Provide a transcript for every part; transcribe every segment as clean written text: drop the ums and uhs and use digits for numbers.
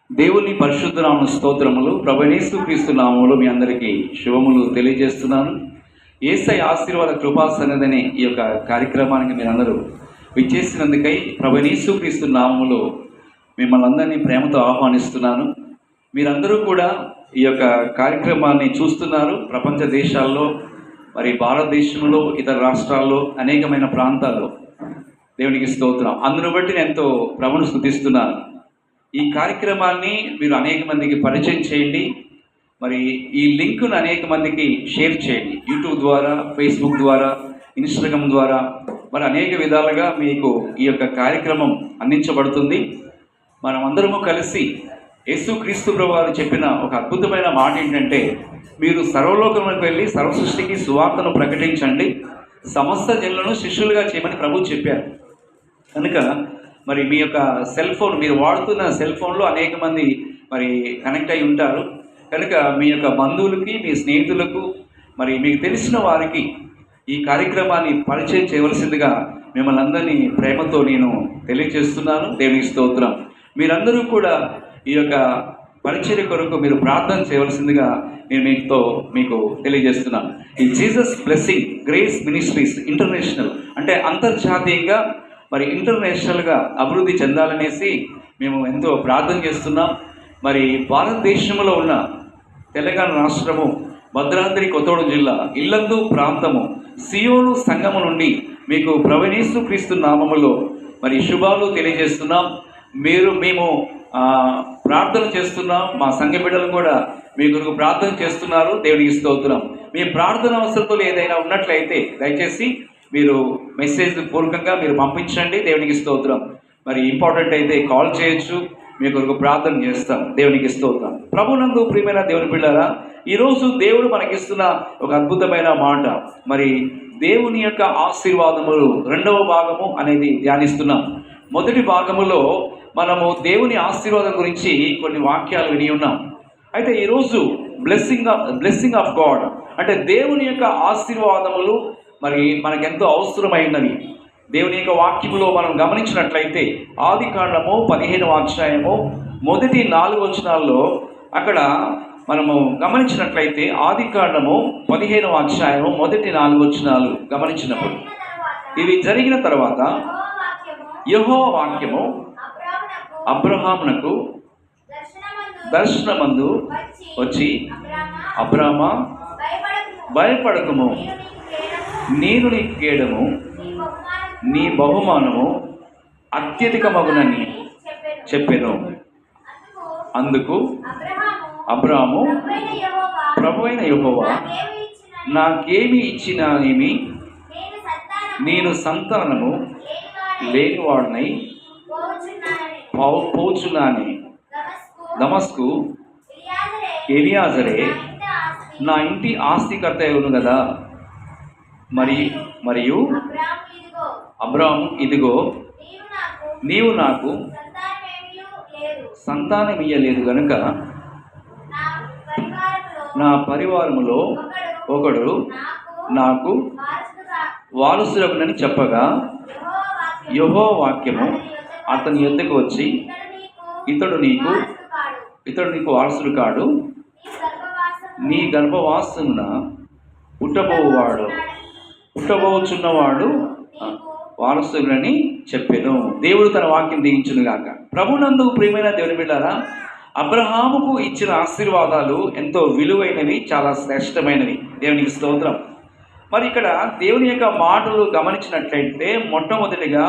దేవుని పరిశుద్ధ నామ స్తోత్రములు. ప్రభువైన యేసుక్రీస్తు నామములో మీ అందరికీ శుభములు తెలియజేస్తున్నాను. యేసయ్య ఆశీర్వాద కృపా సన్నిధిని ఈ యొక్క కార్యక్రమానికి మీరందరూ విచ్చేసినందుకై ప్రభువైన యేసుక్రీస్తు నామములో మిమ్మల్ని అందరినీ ప్రేమతో ఆహ్వానిస్తున్నాను. మీరందరూ కూడా ఈ యొక్క కార్యక్రమాన్ని చూస్తున్నారు. ప్రపంచ దేశాల్లో, మరి భారతదేశంలో, ఇతర రాష్ట్రాల్లో, అనేకమైన ప్రాంతాల్లో. దేవునికి స్తోత్రం. అందును బట్టి నేను ఎంతో ప్రభువును స్తుతిస్తున్నాను. ఈ కార్యక్రమాన్ని మీరు అనేక మందికి పరిచయం చేయండి. మరి ఈ లింకును అనేక మందికి షేర్ చేయండి. యూట్యూబ్ ద్వారా, ఫేస్బుక్ ద్వారా, ఇన్స్టాగ్రామ్ ద్వారా, మరి అనేక విధాలుగా మీకు ఈ యొక్క కార్యక్రమం అందించబడుతుంది. మనం అందరము కలిసి యేసుక్రీస్తు ప్రభువారు చెప్పిన ఒక అద్భుతమైన మాట ఏంటంటే, మీరు సర్వలోకములకు వెళ్ళి సర్వసృష్టికి సువార్తను ప్రకటించండి, సమస్త జనులను శిష్యులుగా చేయమని ప్రభువు చెప్పారు. కనుక మరి మీ యొక్క సెల్ ఫోన్, మీరు వాడుతున్న సెల్ ఫోన్లో అనేక మంది మరి కనెక్ట్ అయి ఉంటారు. కనుక మీ యొక్క బంధువులకి, మీ స్నేహితులకు, మరి మీకు తెలిసిన వారికి ఈ కార్యక్రమాన్ని పరిచయం చేయవలసిందిగా మిమ్మల్ని అందరినీ ప్రేమతో నేను తెలియజేస్తున్నాను. దేవునికి స్తోత్రం. మీరందరూ కూడా ఈ యొక్క పరిచర్య కొరకు మీరు ప్రార్థన చేయవలసిందిగా నేను మీకు తెలియజేస్తున్నాను. ఈ Jesus blessing grace ministries international అంటే అంతర్జాతీయంగా, మరి ఇంటర్నేషనల్గా అభివృద్ధి చెందాలనేసి మేము ఎంతో ప్రార్థన చేస్తున్నాం. మరి భారతదేశంలో ఉన్న తెలంగాణ రాష్ట్రము, భద్రాద్రి కొత్తగూడెం జిల్లా, ఇల్లందు ప్రాంతము, సియోను సంఘము నుండి మీకు ప్రభువైన యేసుక్రీస్తు నామములో మరి శుభాలు తెలియజేస్తున్నాం. మేము ప్రార్థన చేస్తున్నాం. మా సంఘ బిడ్డలు కూడా మీ కొరకు ప్రార్థన చేస్తున్నారు. దేవునికి స్తోత్రం. మీ ప్రార్థన అవసరతలు ఏదైనా ఉన్నట్లయితే దయచేసి మీరు మెసేజ్ పూర్వకంగా మీరు పంపించండి. దేవునికి స్తోత్రం. మరి ఇంపార్టెంట్ అయితే కాల్ చేయొచ్చు, మీ కొరకు ప్రార్థన చేస్తాం. దేవునికి స్తోత్రం. ప్రభునందు ప్రియమైన దేవుని పిల్లరా, ఈరోజు దేవుడు మనకిస్తున్న ఒక అద్భుతమైన మాట, మరి దేవుని యొక్క ఆశీర్వాదములు రెండవ భాగము అనేది ధ్యానిస్తున్నాం. మొదటి భాగములో మనము దేవుని ఆశీర్వాదం గురించి కొన్ని వాక్యాలు విని ఉన్నాం. అయితే ఈరోజు బ్లెస్సింగ్ ఆఫ్ గాడ్ అంటే దేవుని యొక్క ఆశీర్వాదములు మరి మనకెంతో అవసరమైనవి. దేవుని యొక్క వాక్యములో మనం గమనించినట్లయితే ఆది కాండము 15వ అధ్యాయము మొదటి 4 వచనాల్లో అక్కడ మనము గమనించినట్లయితే ఆది కాండము 15వ అధ్యాయము మొదటి 4 వచనాలు గమనించినప్పుడు, ఇవి జరిగిన తర్వాత యెహోవా వాక్యము అబ్రహామునకు దర్శనమందు వచ్చి, అబ్రామా భయపడకుము, నేను నీకు కేడము, నీ బహుమానము అత్యధికమగునని చెప్పెను. అందుకు అబ్రాము, ప్రభువైన యెహోవా నాకేమి ఇచ్చినానేమి, నేను సంతానము లేనివాడినై పోచున్నానే, దమస్కు ఎలియాజరే నా ఇంటి ఆస్తికర్త అవును కదా. మరియు అబ్రాము, ఇదిగో నీవు నాకు సంతానం ఇయ్యలేదు గనుక నా పరివారములో ఒకడు నాకు వారసుడగునని చెప్పగా, యెహోవా వాక్యము అతని యొద్దకు వచ్చి, ఇతడు నీకు వారసుడు కాడు, నీ గర్భవాసమున పుట్టబోచున్నవాడు వారసుడని చెప్పెను. దేవుడు తన వాక్యం దీవించును గాక. ప్రభునందు ప్రియమైన దేవుని బిడ్డారా, అబ్రహాముకు ఇచ్చిన ఆశీర్వాదాలు ఎంతో విలువైనవి, చాలా శ్రేష్టమైనవి. దేవునికి స్తోత్రం. మరి ఇక్కడ దేవుని యొక్క మాటలు గమనించినట్లయితే మొట్టమొదటిగా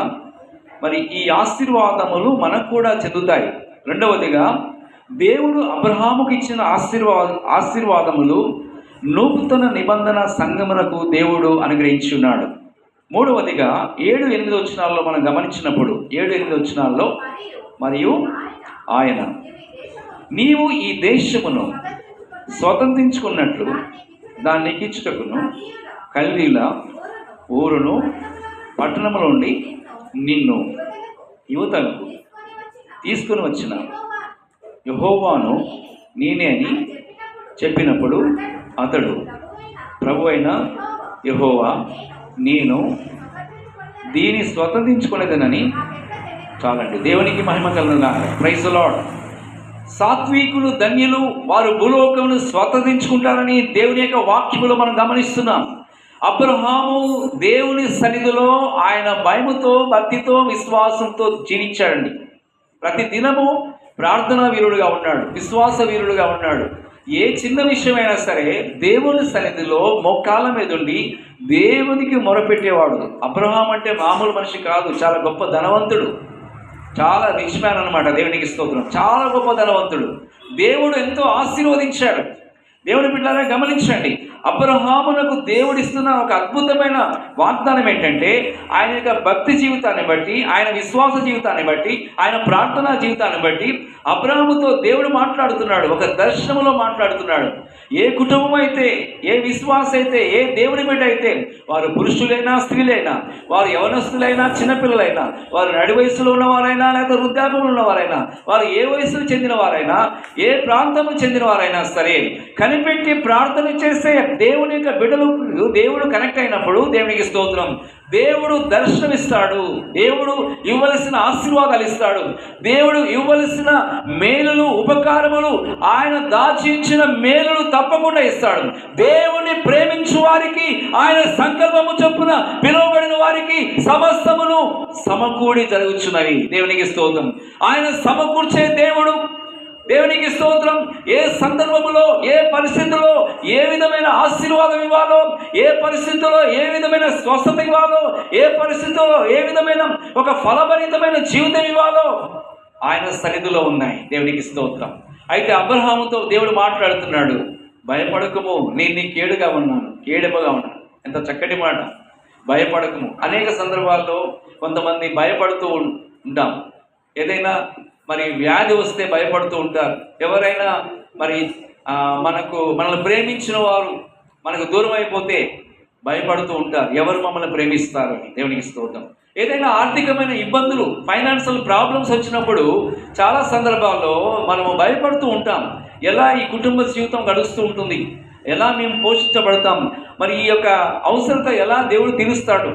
మరి ఈ ఆశీర్వాదములు మనకు కూడా చెందుతాయి. రెండవదిగా దేవుడు అబ్రహాముకు ఇచ్చిన ఆశీర్వాదములు నూతన నిబంధన సంఘమునకు దేవుడు అనుగ్రహించి ఉన్నాడు. మూడవదిగా 7-8 వచనాల్లో మనం గమనించినప్పుడు 7-8 వచనాల్లో, మరియు ఆయన నీవు ఈ దేశమును స్వతంత్రించుకున్నట్లు దాన్ని ఎక్కించుటకును కల్దీల ఊరును పట్టణములో నుండి నిన్ను యువతలకు తీసుకుని వచ్చిన యెహోవాను నేనే అని చెప్పినప్పుడు అతడు, ప్రభువైన యెహోవా నేను దీన్ని స్వతంత్రించుకునేదనని చాలండి. దేవునికి మహిమ కలుగును గాక. Praise the lord. సాత్వికులు ధన్యులు, వారు భూలోకమును స్వతంత్రించుకుంటారని దేవుని యొక్క వాక్యములో మనం గమనిస్తున్నాం. అబ్రహాము దేవుని సన్నిధిలో ఆయన భయముతో, భక్తితో, విశ్వాసంతో జీవించాడండి. ప్రతి దినము ప్రార్థనా వీరుడుగా ఉన్నాడు, విశ్వాస వీరుడుగా ఉన్నాడు. ఏ చిన్న విషయమైనా సరే దేవుని సన్నిధిలో మోకాళ్ళ మీద ఉండి దేవునికి మొరపెట్టేవాడు. అబ్రహాం అంటే మామూలు మనిషి కాదు, చాలా గొప్ప ధనవంతుడు, చాలా రిచ్ మ్యాన్ అనమాట. దేవునికి స్తోత్రం. చాలా గొప్ప ధనవంతుడు. దేవుడు ఎంతో ఆశీర్వదించాడు. దేవుని బిడ్డలారా గమనించండి, అబ్రహామునకు దేవుడిస్తున్న ఒక అద్భుతమైన వాగ్దానం ఏంటంటే, ఆయన యొక్క భక్తి జీవితాన్ని బట్టి, ఆయన విశ్వాస జీవితాన్ని బట్టి, ఆయన ప్రార్థనా జీవితాన్ని బట్టి అబ్రహాముతో దేవుడు మాట్లాడుతున్నాడు. ఒక దర్శనంలో మాట్లాడుతున్నాడు. ఏ కుటుంబం అయితే, ఏ విశ్వాస అయితే, ఏ దేవుని బిడ్డ అయితే, వారు పురుషులైనా స్త్రీలైనా, వారు యవనస్తులైనా చిన్నపిల్లలైనా, వారు నడి వయసులో ఉన్నవారైనా లేదా వృద్ధాపంలో ఉన్నవారైనా, వారు ఏ వయసుకు చెందిన వారైనా, ఏ ప్రాంతము చెందిన వారైనా సరే కనిపెట్టి ప్రార్థన చేస్తే దేవుని యొక్క బిడ్డలు దేవుడు కనెక్ట్ అయినప్పుడు దేవునికి స్తోత్రం, దేవుడు దర్శనమిస్తాడు. దేవుడు ఇవ్వవలసిన ఆశీర్వాదాలు ఇస్తాడు. దేవుడు ఇవ్వవలసిన మేలులు, ఉపకారములు, ఆయన దాచించిన మేలులు తప్పకుండా ఇస్తాడు. దేవుని ప్రేమించు వారికి, ఆయన సంకల్పము చొప్పున పిలువబడిన వారికి సమస్తమును సమకూడి జరుగుచున్నవి. దేవునికి స్తోత్రం. ఆయన సమకూర్చే దేవుడు. దేవునికి స్తోత్రం. ఏ సందర్భంలో, ఏ పరిస్థితుల్లో ఏ విధమైన ఆశీర్వాదం ఇవ్వాలో, ఏ పరిస్థితుల్లో ఏ విధమైన స్వస్థత ఇవ్వాలో, ఏ పరిస్థితుల్లో ఏ విధమైన ఒక ఫలభరితమైన జీవితం ఇవ్వాలో ఆయన సన్నిధిలో ఉన్నాయి. దేవునికి స్తోత్రం. అయితే అబ్రహాముతో దేవుడు మాట్లాడుతున్నాడు, భయపడకము, నేను నీ కేడుగా ఉన్నాను, కేడెముగా ఉన్నాను. ఎంత చక్కటి మాట, భయపడకము. అనేక సందర్భాల్లో కొంతమంది భయపడుతూ ఉంటాం. ఏదైనా మరి వ్యాధి వస్తే భయపడుతూ ఉంటారు. ఎవరైనా మరి మనల్ని ప్రేమించిన వారు మనకు దూరం అయిపోతే భయపడుతూ ఉంటారు, ఎవరు మమ్మల్ని ప్రేమిస్తారు. దేవునికి స్తోత్రం. ఏదైనా ఆర్థికమైన ఇబ్బందులు, ఫైనాన్షియల్ ప్రాబ్లమ్స్ వచ్చినప్పుడు చాలా సందర్భాల్లో మనము భయపడుతూ ఉంటాం. ఎలా ఈ కుటుంబ జీవితం గడుస్తూ ఉంటుంది, ఎలా మేము పోషించబడతాం, మరి ఈ యొక్క అవసరత ఎలా దేవుడు తీరుస్తాడు,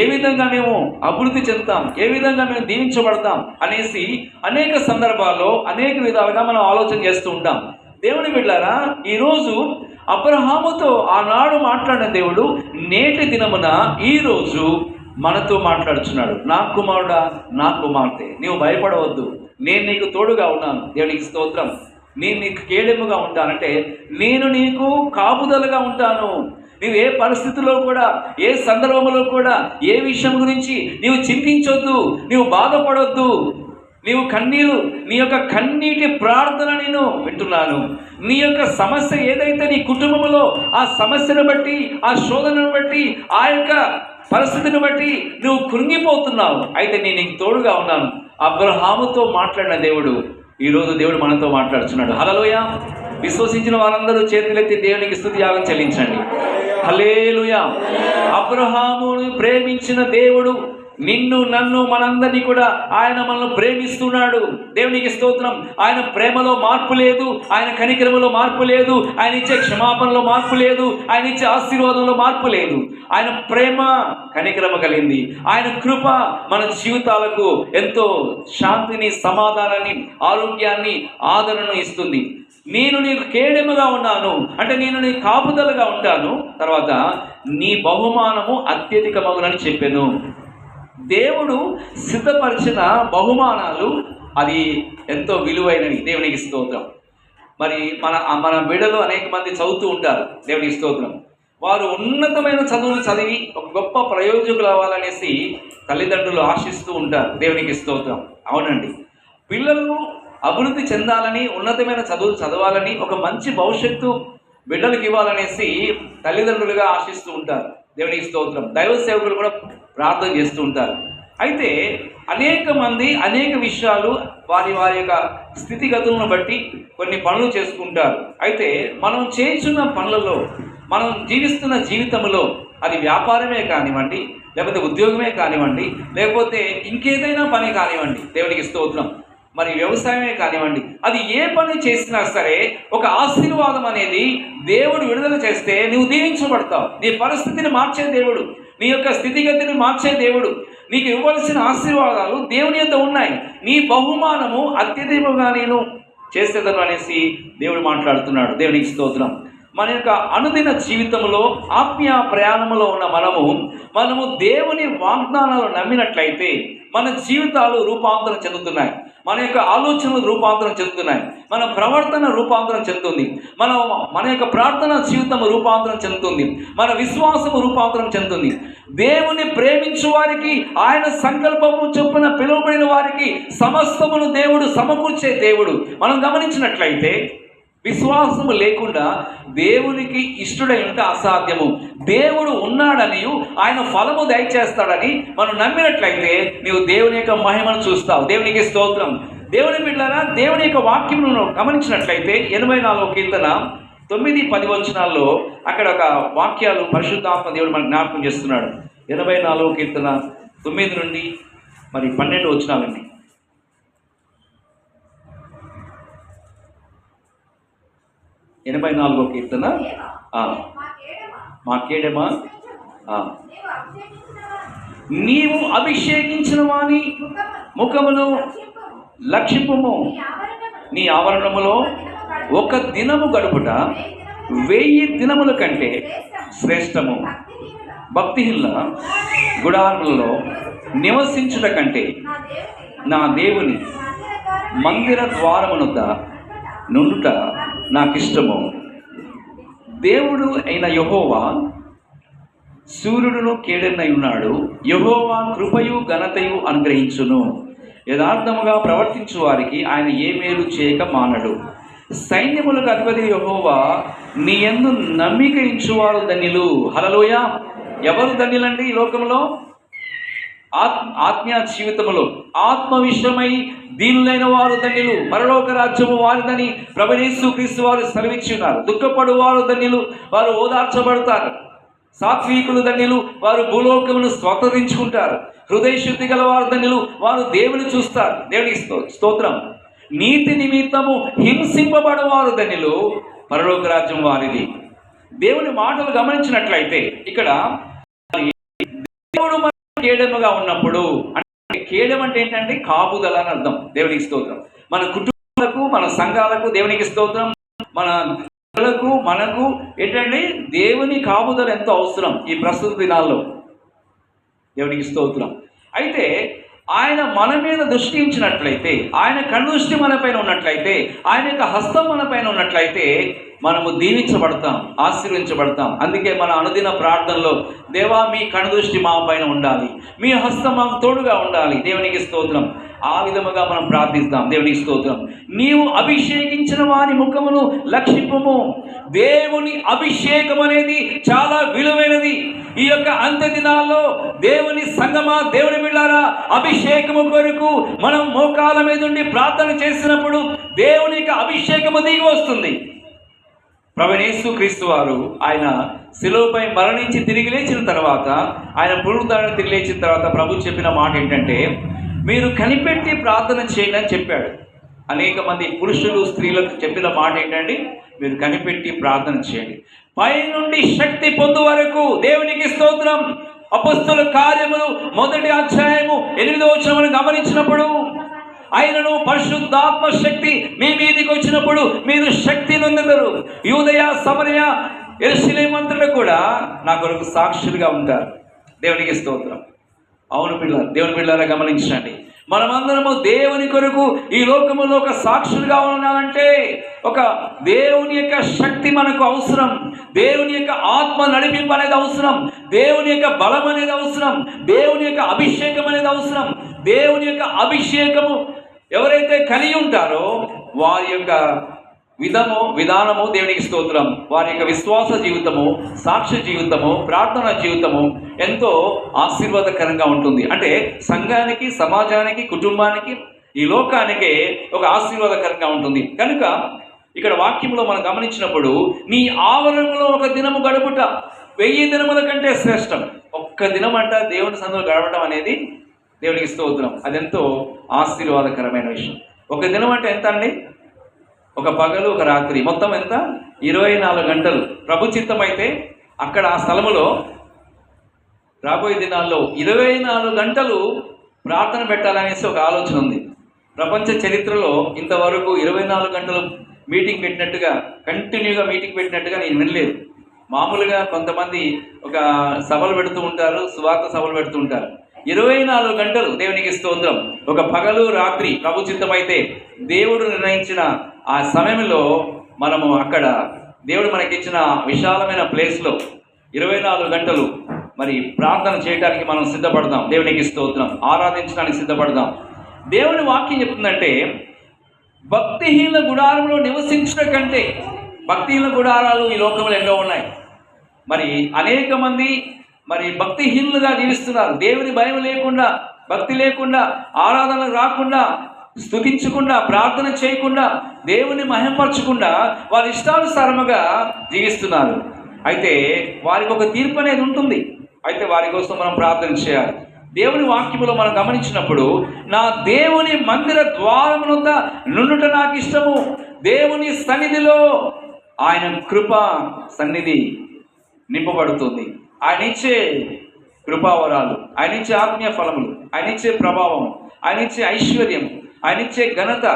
ఏ విధంగా మేము అభివృద్ధి చెందుతాం, ఏ విధంగా మేము దీవించబడతాం అనేసి అనేక సందర్భాల్లో అనేక విధాలుగా మనం ఆలోచన చేస్తూ ఉంటాం. దేవుని బిడ్డలారా, ఈరోజు అబ్రహాముతో ఆనాడు మాట్లాడిన దేవుడు నేటి దినమున ఈరోజు మనతో మాట్లాడుచున్నాడు. నా కుమారుడా, నా కుమార్తె, నీవు భయపడవద్దు, నేను నీకు తోడుగా ఉన్నాను. దేవునికి స్తోత్రం. నేను నీకు కేడెముగా ఉంటానంటే నేను నీకు కాపుదలుగా ఉంటాను. నీవు ఏ పరిస్థితుల్లో కూడా, ఏ సందర్భంలో కూడా, ఏ విషయం గురించి నీవు చింతించొద్దు, నీవు బాధపడొద్దు. నీవు నీ యొక్క కన్నీటి ప్రార్థన నేను వింటున్నాను. నీ యొక్క సమస్య ఏదైతే నీ కుటుంబంలో, ఆ సమస్యను బట్టి, ఆ శోధనను బట్టి, ఆ యొక్క పరిస్థితిని బట్టి నువ్వు కృంగిపోతున్నావు, అయితే నేను నీకు తోడుగా ఉన్నాను. అబ్రహాముతో మాట్లాడిన దేవుడు ఈరోజు దేవుడు మనతో మాట్లాడుతున్నాడు. హల్లెలూయా. విశ్వసించిన వారందరూ చేతులెత్తి దేవునికి స్తుతి యాగం చెల్లించండి. హల్లెలూయా. అబ్రహామును ప్రేమించిన దేవుడు నిన్ను, నన్ను, మనందరినీ కూడా ఆయన మనల్ని ప్రేమిస్తున్నాడు. దేవునికి స్తోత్రం. ఆయన ప్రేమలో మార్పు లేదు, ఆయన కనికరములో మార్పు లేదు, ఆయన ఇచ్చే క్షమాపణలో మార్పు లేదు, ఆయన ఇచ్చే ఆశీర్వాదంలో మార్పు లేదు. ఆయన ప్రేమ కనికరమ కలిగింది. ఆయన కృప మన జీవితాలకు ఎంతో శాంతిని, సమాధానాన్ని, ఆరోగ్యాన్ని, ఆదరణను ఇస్తుంది. నేను నీకు కేడెముగా ఉన్నాను అంటే నేను నీ కాపుదలుగా ఉంటాను. తర్వాత నీ బహుమానము అత్యధికమగునని చెప్పాను. దేవుడు సిద్ధపరిచిన బహుమానాలు అది ఎంతో విలువైనవి. దేవునికి స్తోత్రం. మరి మన బిడ్డలు అనేక మంది చదువుతూ ఉంటారు. దేవునికి స్తోత్రం. వారు ఉన్నతమైన చదువులు చదివి ఒక గొప్ప ప్రయోజకులు అవ్వాలనేసి తల్లిదండ్రులు ఆశిస్తూ ఉంటారు. దేవునికి స్తోత్రం. అవునండి, పిల్లలు అభివృద్ధి చెందాలని, ఉన్నతమైన చదువులు చదవాలని, ఒక మంచి భవిష్యత్తు బిడ్డలకు ఇవ్వాలనేసి తల్లిదండ్రులుగా ఆశిస్తూ ఉంటారు. దేవునికి స్తోత్రం. దైవ సేవకులు కూడా ప్రార్థన చేస్తూ ఉంటారు. అయితే అనేక మంది అనేక విషయాలు వారి యొక్క స్థితిగతులను బట్టి కొన్ని పనులు చేసుకుంటారు. అయితే మనం చేస్తున్న పనులలో, మనం జీవిస్తున్న జీవితంలో, అది వ్యాపారమే కానివ్వండి, లేకపోతే ఉద్యోగమే కానివ్వండి, లేకపోతే ఇంకేదైనా పని కానివ్వండి, దేవునికి స్తోత్రం, మరి వ్యవసాయమే కానివ్వండి, అది ఏ పని చేసినా సరే ఒక ఆశీర్వాదం అనేది దేవుడు విడుదల చేస్తే నువ్వు దీవించబడతావు. నీ పరిస్థితిని మార్చే దేవుడు, నీ యొక్క స్థితిగతిని మార్చే దేవుడు, నీకు ఇవ్వాల్సిన ఆశీర్వాదాలు దేవుని యొద్ద ఉన్నాయి. నీ బహుమానము అత్యధికంగా నేను చేసేదను అనేసి దేవుడు మాట్లాడుతున్నాడు. దేవునికి స్తోత్రం. మన యొక్క అనుదిన జీవితంలో ఆత్మీయ ప్రయాణంలో ఉన్న మనము దేవుని వాగ్దానాలు నమ్మినట్లయితే మన జీవితాలు రూపాంతరం చెందుతున్నాయి, మన యొక్క ఆలోచనలు రూపాంతరం చెందుతున్నాయి, మన ప్రవర్తన రూపాంతరం చెందుతుంది, మన యొక్క ప్రార్థన జీవితం రూపాంతరం చెందుతుంది, మన విశ్వాసము రూపాంతరం చెందుతుంది. దేవుని ప్రేమించు వారికి, ఆయన సంకల్పము చొప్పున పిలువబడిన వారికి సమస్తమును దేవుడు సమకూర్చే దేవుడు. మనం గమనించినట్లయితే విశ్వాసము లేకుండా దేవునికి ఇష్టడై ఉంటే అసాధ్యము. దేవుడు ఉన్నాడని, ఆయన ఫలము దయచేస్తాడని మనం నమ్మినట్లయితే నీవు దేవుని యొక్క మహిమను చూస్తావు. దేవునికి స్తోత్రం. దేవుని బిడ్డలారా, దేవుని యొక్క వాక్యమును గమనించినట్లయితే 84వ కీర్తన 9-10 వచనాల్లో అక్కడ ఒక వాక్యాలు పరిశుద్ధాత్మ దేవుడు మనకు జ్ఞాపకం చేస్తున్నాడు. 84వ కీర్తన 9 నుండి 12 వచనాలండి. 84వ కీర్తన. మా కేడమా, నీవు అభిషేకించిన వాని ముఖమును లక్షింపుము. నీ ఆవరణములో ఒక దినము గడుపుట 1000 దినముల కంటే శ్రేష్టము. భక్తిహీనుల గుడారములలో నివసించుట కంటే నా దేవుని మందిర ద్వారమునొద్ద నుండుట నాకిష్టము. దేవుడు అయిన యెహోవా సూర్యుడును కేడెన్నై ఉన్నాడు. యెహోవా కృపయు ఘనతయు అనుగ్రహించును. యథార్థముగా ప్రవర్తించు వారికి ఆయన ఏ మేలు చేయక మానడు. సైన్యములకు అధిపతి యెహోవా నీ యందు నమ్మిక ఇంచువారు ధన్యులు. హల్లెలూయా. ఎవరు ధన్యులండి ఈ లోకంలో? ఆత్మీయ జీవితంలో ఆత్మ విషయమై దీనులైన వారు ధన్యులు, పరలోక రాజ్యము వారిదని ప్రభువైన యేసుక్రీస్తు వారు సెలవిచ్చి ఉన్నారు. దుఃఖపడు వారు ధన్యులు, వారు ఓదార్చబడతారు. సాత్వికులు ధన్యులు, వారు భూలోకమును స్వతంత్రించుకుంటారు. హృదయ శుద్ధి గల వారు ధన్యులు, వారు దేవుని చూస్తారు. దేవునికి స్తోత్రం. నీతి నిమిత్తము హింసింపబడు వారు ధన్యులు, పరలోక రాజ్యం వారిది. దేవుని మాటలు గమనించినట్లయితే ఇక్కడ దేవుడు కేడముగా ఉన్నప్పుడు, అంటే కేడం అంటే ఏంటంటే కాపుదల అని అర్థం. దేవునికి స్తోత్రం. మన కుటుంబాలకు, మన సంఘాలకు దేవునికి స్తోత్రం. మన మనకు ఏంటంటే దేవుని కాపుదల ఎంతో అవసరం ఈ ప్రస్తుత దినాల్లో. దేవునికి స్తోత్రం. అయితే ఆయన మన మీద దృష్టి ఉంచినట్లయితే, ఆయన కనుదృష్టి మన పైన ఉన్నట్లయితే, ఆయన యొక్క హస్తం మన పైన ఉన్నట్లయితే మనము దీవించబడతాం, ఆశీర్వించబడతాం. అందుకే మన అనుదిన ప్రార్థనలో దేవా మీ కనుదృష్టి మా పైన ఉండాలి, మీ హస్తం మాకు తోడుగా ఉండాలి. దేవునికి స్తోత్రం. ఆ విధముగా మనం ప్రార్థిస్తాం. దేవునికి స్తోత్రం. నీవు అభిషేకించిన వారి ముఖమును లక్షింపుము. దేవుని అభిషేకం అనేది చాలా విలువైనది. ఈ యొక్క అంత్య దినాల్లో దేవుని సంగమా, దేవుని బిడ్డలారా, అభిషేకము కొరకు మనం మోకాల మీద ఉండి ప్రార్థన చేసినప్పుడు దేవుని యొక్క అభిషేకము దిగి వస్తుంది. ప్రభువైన యేసుక్రీస్తు వారు ఆయన శిలువపై మరణించి తిరిగి లేచిన తర్వాత, ఆయన పునరుద్ధరణ తిరిగి లేచిన తర్వాత ప్రభు చెప్పిన మాట ఏంటంటే, మీరు కనిపెట్టి ప్రార్థన చేయండి అని చెప్పాడు. అనేక మంది పురుషులు స్త్రీలకు చెప్పిన మాట ఏంటంటే, మీరు కనిపెట్టి ప్రార్థన చేయండి, పైనుండి శక్తి పొందు వరకు. దేవునికి స్తోత్రం. అపొస్తలుల కార్యములు 1వ అధ్యాయము 8వ వచనమును గమనించినప్పుడు, ఆయనను పరిశుద్ధాత్మ శక్తి మీ మీదికి వచ్చినప్పుడు మీరు శక్తి నొందెదరు. యూదయ, సమరయ, యెరూషలేము అంతటా కూడా నా కొరకు సాక్షులుగా ఉంటారు. దేవునికి స్తోత్రం. అవును పిల్లలు, దేవుని పిల్లల గమనించండి. మనమందరము దేవుని కొరకు ఈ లోకములో ఒక సాక్షులుగా ఉన్నామంటే ఒక దేవుని యొక్క శక్తి మనకు అవసరం, దేవుని యొక్క ఆత్మ నడిపింపు అనేది అవసరం, దేవుని యొక్క బలం అనేది అవసరం, దేవుని యొక్క అభిషేకం అనేది అవసరం. దేవుని యొక్క అభిషేకము ఎవరైతే కలిగి ఉంటారో వారి యొక్క విధానము దేవునికి స్తోత్రం, వారి యొక్క విశ్వాస జీవితము, సాక్ష్య జీవితము, ప్రార్థన జీవితము ఎంతో ఆశీర్వాదకరంగా ఉంటుంది. అంటే సంఘానికి, సమాజానికి, కుటుంబానికి, ఈ లోకానికే ఒక ఆశీర్వాదకరంగా ఉంటుంది. కనుక ఇక్కడ వాక్యంలో మనం గమనించినప్పుడు, నీ ఆవరణలో ఒక దినము గడుపుట 1000 దినముల కంటే శ్రేష్టం. ఒక్క దినం అంట దేవుని సన్నిధిలో గడపడం అనేది దేవునికి స్తోత్రం, అదెంతో ఆశీర్వాదకరమైన విషయం. ఒక దినం అంటే ఎంత అండి? ఒక పగలు, ఒక రాత్రి, మొత్తం ఎంత? 24 గంటలు. ప్రభు చిత్తం అయితే అక్కడ ఆ స్థలములో రాబోయే దినాల్లో 24 గంటలు ప్రార్థన పెట్టాలనేసి ఒక ఆలోచన ఉంది. ప్రపంచ చరిత్రలో ఇంతవరకు 24 గంటలు మీటింగ్ పెట్టినట్టుగా, కంటిన్యూగా మీటింగ్ పెట్టినట్టుగా నేను వినలేదు. మామూలుగా కొంతమంది ఒక సభలు పెడుతూ ఉంటారు, సువార్త సభలు పెడుతూ ఉంటారు. 24 గంటలు దేవునికి స్తోత్రం. ఒక పగలు రాత్రి ప్రభు చిత్తమైతే దేవుడు నిర్ణయించిన ఆ సమయంలో మనము అక్కడ దేవుడు మనకిచ్చిన విశాలమైన ప్లేస్లో 24 గంటలు మరి ప్రార్థన చేయడానికి మనం సిద్ధపడదాం. దేవునికి స్తోత్రం. ఆరాధించడానికి సిద్ధపడదాం. దేవుని వాక్యం చెప్తుందంటే, భక్తిహీన గుడారంలో నివసించడం కంటే, భక్తిహీన గుడారాలు ఈ లోకంలో ఎన్నో ఉన్నాయి. మరి అనేక మంది మరి భక్తిహీనులుగా జీవిస్తున్నారు. దేవుని భయం లేకుండా, భక్తి లేకుండా, ఆరాధన రాకుండా, స్తుతించకుండా, ప్రార్థన చేయకుండా, దేవుని మహిమపరచకుండా వారి ఇష్టానుసారముగా జీవిస్తున్నారు. అయితే వారికి ఒక తీర్పు అనేది ఉంటుంది. అయితే వారి కోసం మనం ప్రార్థన చేయాలి. దేవుని వాక్యములో మనం గమనించినప్పుడు, నా దేవుని మందిర ద్వారమునొద్ద నుండుట నాకు ఇష్టము. దేవుని సన్నిధిలో ఆయన కృప సన్నిధి నింపబడుతుంది. ఆయన ఇచ్చే కృపావరాలు, ఆయన ఇచ్చే ఆత్మీయ ఫలములు, ఆయన ఇచ్చే ప్రభావం, ఆయన ఇచ్చే ఐశ్వర్యం, ఆయన ఇచ్చే ఘనత,